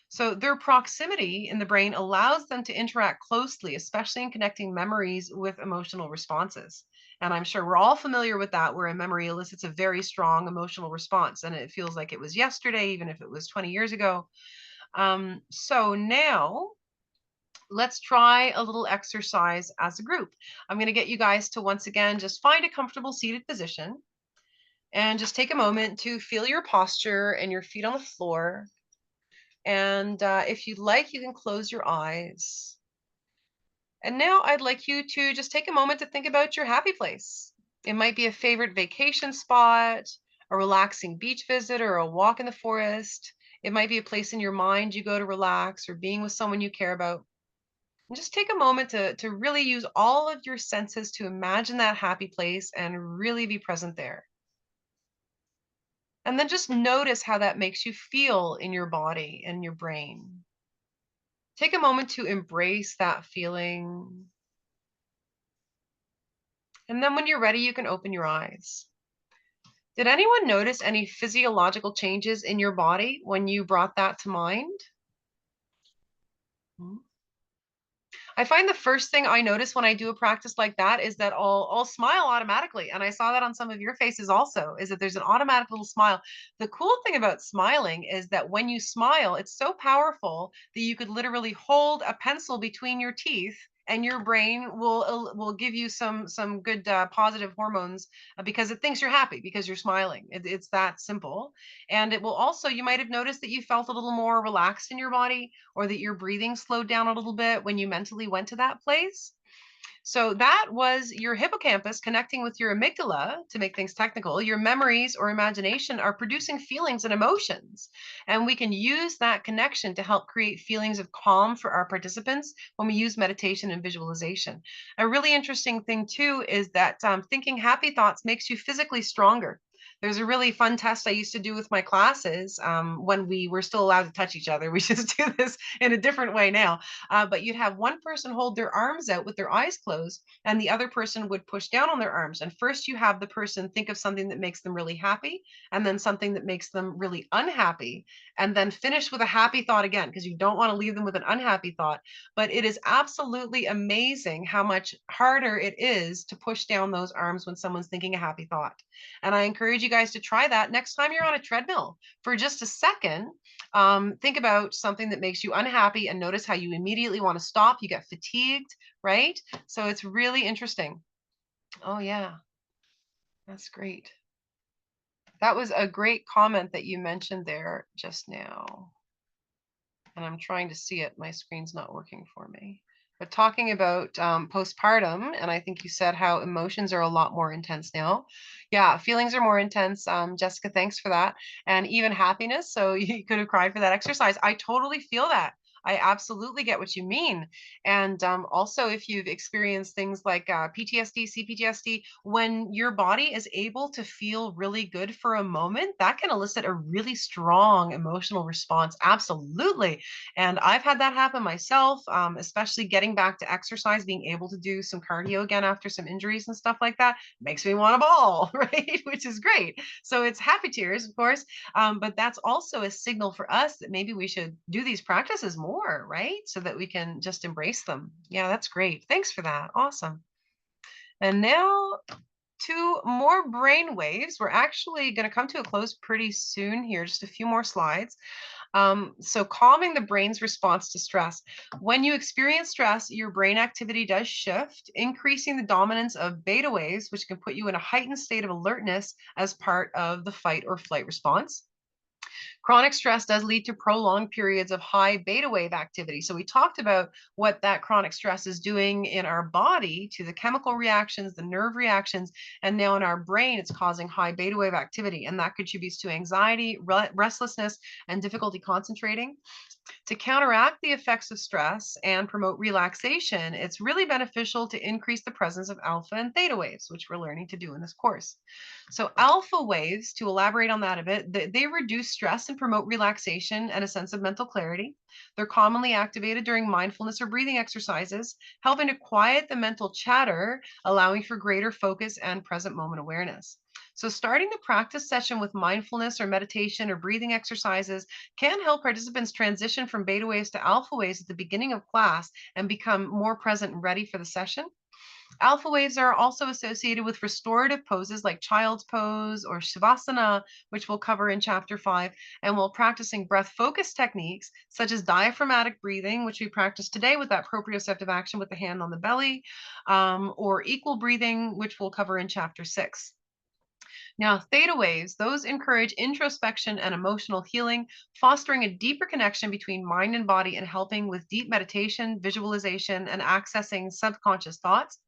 Speaker 2: So their proximity in the brain allows them to interact closely, especially in connecting memories with emotional responses. And I'm sure we're all familiar with that, where a memory elicits a very strong emotional response, and it feels like it was yesterday, even if it was 20 years ago. So now let's try a little exercise as a group. I'm going to get you guys to once again just find a comfortable seated position and just take a moment to feel your posture and your feet on the floor. And if you'd like, you can close your eyes. And now I'd like you to just take a moment to think about your happy place. It might be a favorite vacation spot, a relaxing beach visit, or a walk in the forest. It might be a place in your mind you go to relax, or being with someone you care about. And just take a moment to really use all of your senses to imagine that happy place and really be present there. And then just notice how that makes you feel in your body and your brain. Take a moment to embrace that feeling. And then when you're ready, you can open your eyes. Did anyone notice any physiological changes in your body when you brought that to mind? I find the first thing I notice when I do a practice like that is that I'll smile automatically. And I saw that on some of your faces also, is that there's an automatic little smile. The cool thing about smiling is that when you smile, it's so powerful that you could literally hold a pencil between your teeth and your brain will give you some good positive hormones because it thinks you're happy because you're smiling. It's that simple. And it will also, you might have noticed that you felt a little more relaxed in your body, or that your breathing slowed down a little bit when you mentally went to that place. So that was your hippocampus connecting with your amygdala. To make things technical, your memories or imagination are producing feelings and emotions. And we can use that connection to help create feelings of calm for our participants when we use meditation and visualization. A really interesting thing too is that thinking happy thoughts makes you physically stronger. There's a really fun test I used to do with my classes when we were still allowed to touch each other. We just do this in a different way now. But you'd have one person hold their arms out with their eyes closed, and the other person would push down on their arms. And first you have the person think of something that makes them really happy, and then something that makes them really unhappy, and then finish with a happy thought again, because you don't want to leave them with an unhappy thought. But it is absolutely amazing how much harder it is to push down those arms when someone's thinking a happy thought. And I encourage you guys to try that next time you're on a treadmill for just a second. Think about something that makes you unhappy and notice how you immediately want to stop. You get fatigued, right? So it's really interesting. Oh yeah, that's great. That was a great comment that you mentioned there just now. And I'm trying to see it. My screen's not working for me. but talking about postpartum, and I think you said how emotions are a lot more intense now. Yeah, feelings are more intense. Jessica, thanks for that. And even happiness. So you could have cried for that exercise. I totally feel that. I absolutely get what you mean. And also, if you've experienced things like PTSD, CPTSD, when your body is able to feel really good for a moment, that can elicit a really strong emotional response. Absolutely. And I've had that happen myself, especially getting back to exercise, being able to do some cardio again after some injuries and stuff like that makes me want to bawl, right? Which is great. So it's happy tears, of course. But that's also a signal for us that maybe we should do these practices more, right? So that we can just embrace them. Yeah, that's great. Thanks for that. Awesome. And now 2 more brain waves. We're actually going to come to a close pretty soon here, just a few more slides. So calming the brain's response to stress. When you experience stress, your brain activity does shift, increasing the dominance of beta waves, which can put you in a heightened state of alertness as part of the fight or flight response. Chronic stress does lead to prolonged periods of high beta wave activity. So we talked about what that chronic stress is doing in our body to the chemical reactions, the nerve reactions, and now in our brain, it's causing high beta wave activity. And that contributes to anxiety, restlessness, and difficulty concentrating. To counteract the effects of stress and promote relaxation, it's really beneficial to increase the presence of alpha and theta waves, which we're learning to do in this course. So alpha waves, to elaborate on that a bit, they reduce stress and promote relaxation and a sense of mental clarity. They're commonly activated during mindfulness or breathing exercises, helping to quiet the mental chatter, allowing for greater focus and present moment awareness. So starting the practice session with mindfulness or meditation or breathing exercises can help participants transition from beta waves to alpha waves at the beginning of class and become more present and ready for the session. Alpha waves are also associated with restorative poses like child's pose or shavasana, which we'll cover in chapter 5. And while practicing breath focus techniques such as diaphragmatic breathing, which we practice today with that proprioceptive action with the hand on the belly, or equal breathing, which we'll cover in chapter 6. Now, theta waves, those encourage introspection and emotional healing, fostering a deeper connection between mind and body and helping with deep meditation, visualization, and accessing subconscious thoughts.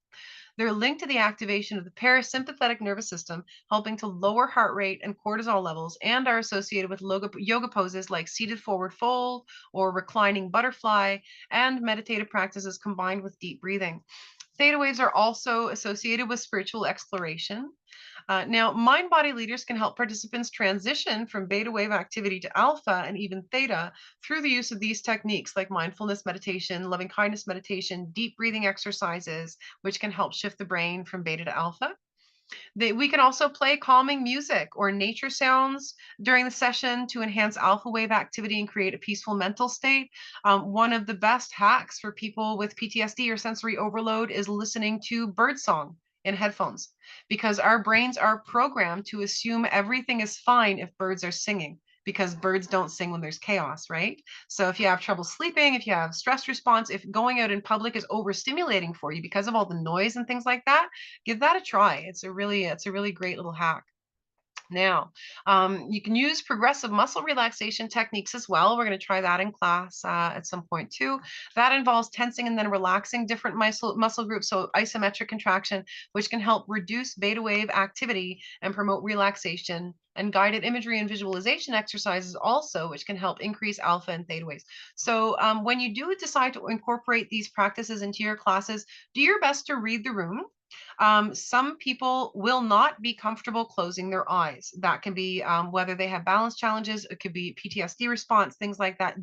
Speaker 2: They're linked to the activation of the parasympathetic nervous system, helping to lower heart rate and cortisol levels, and are associated with yoga poses like seated forward fold or reclining butterfly, and meditative practices combined with deep breathing. Theta waves are also associated with spiritual exploration. Now, mind body leaders can help participants transition from beta wave activity to alpha and even theta through the use of these techniques like mindfulness meditation, loving kindness meditation, deep breathing exercises, which can help shift the brain from beta to alpha. We can also play calming music or nature sounds during the session to enhance alpha wave activity and create a peaceful mental state. One of the best hacks for people with PTSD or sensory overload is listening to birdsong in headphones, because our brains are programmed to assume everything is fine if birds are singing, because birds don't sing when there's chaos, right? So if you have trouble sleeping, if you have stress response, if going out in public is overstimulating for you because of all the noise and things like that, give that a try. It's a really great little hack. Now, you can use progressive muscle relaxation techniques as well. We're going to try that in class at some point too. That involves tensing and then relaxing different muscle groups, so isometric contraction, which can help reduce beta wave activity and promote relaxation, and guided imagery and visualization exercises also, which can help increase alpha and theta waves. So when you do decide to incorporate these practices into your classes, do your best to read the room. Some people will not be comfortable closing their eyes. That can be whether they have balance challenges, it could be PTSD response, things like that.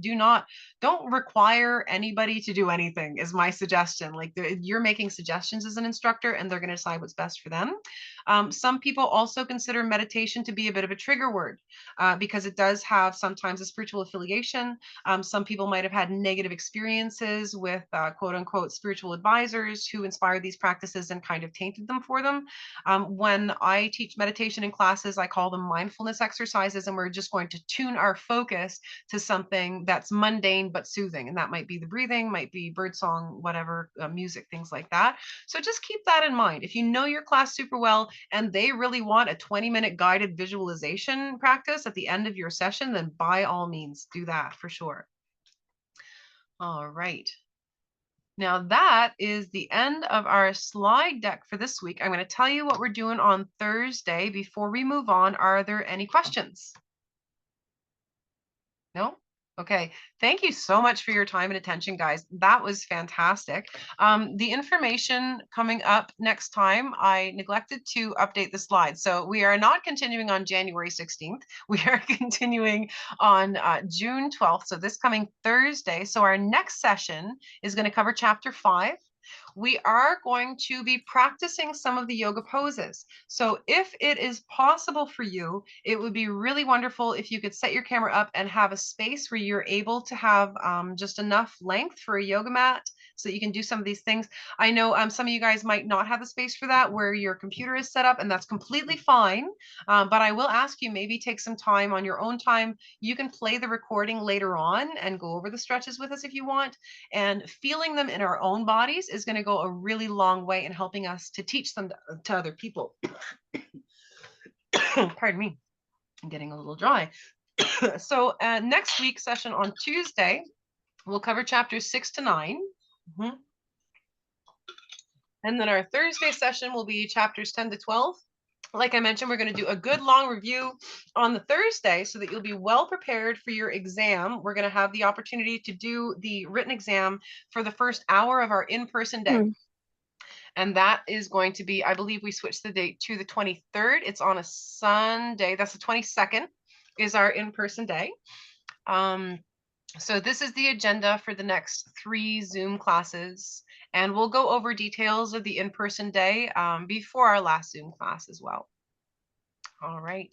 Speaker 2: Don't require anybody to do anything is my suggestion. Like you're making suggestions as an instructor and they're going to decide what's best for them. Some people also consider meditation to be a bit of a trigger word because it does have sometimes a spiritual affiliation. Some people might have had negative experiences with quote unquote spiritual advisors who inspired these practices and kind of tainted them for them. When I teach meditation in classes, I call them mindfulness exercises, and we're just going to tune our focus to something that's mundane but soothing. And that might be the breathing, might be birdsong, whatever, music, things like that. So just keep that in mind. If you know your class super well and they really want a 20-minute guided visualization practice at the end of your session, then by all means do that for sure. All right. Now that is the end of our slide deck for this week. I'm going to tell you what we're doing on Thursday. Before we move on, are there any questions? No? Okay. Thank you so much for your time and attention, guys. That was fantastic. The information coming up next time, I neglected to update the slides. So we are not continuing on January 16th. We are continuing on June 12th. So this coming Thursday. So our next session is going to cover chapter 5. We are going to be practicing some of the yoga poses. So if it is possible for you, it would be really wonderful if you could set your camera up and have a space where you're able to have just enough length for a yoga mat so that you can do some of these things. I know some of you guys might not have the space for that where your computer is set up, and that's completely fine. But I will ask you, maybe take some time on your own time. You can play the recording later on and go over the stretches with us if you want. And feeling them in our own bodies is going to go a really long way in helping us to teach them to other people. Pardon me, I'm getting a little dry. So next week's session on Tuesday, we'll cover chapters 6 to 9. And then our Thursday session will be chapters 10 to 12. Like I mentioned, we're going to do a good long review on the Thursday so that you'll be well prepared for your exam. We're going to have the opportunity to do the written exam for the first hour of our in-person day. And that is going to be, I believe we switched the date to the 23rd. It's on a Sunday. That's the 22nd is our in-person day. So this is the agenda for the next 3 Zoom classes. And we'll go over details of the in-person day before our last Zoom class as well. All right.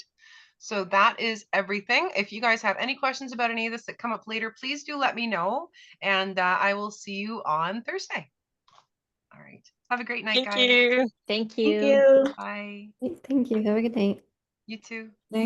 Speaker 2: So that is everything. If you guys have any questions about any of this that come up later, please do let me know. And I will see you on Thursday. All right. Have a great night, guys.
Speaker 3: Thank you.
Speaker 4: Thank you.
Speaker 1: Thank you.
Speaker 2: Bye.
Speaker 6: Thank you. Have a good night.
Speaker 2: You too.
Speaker 5: Thank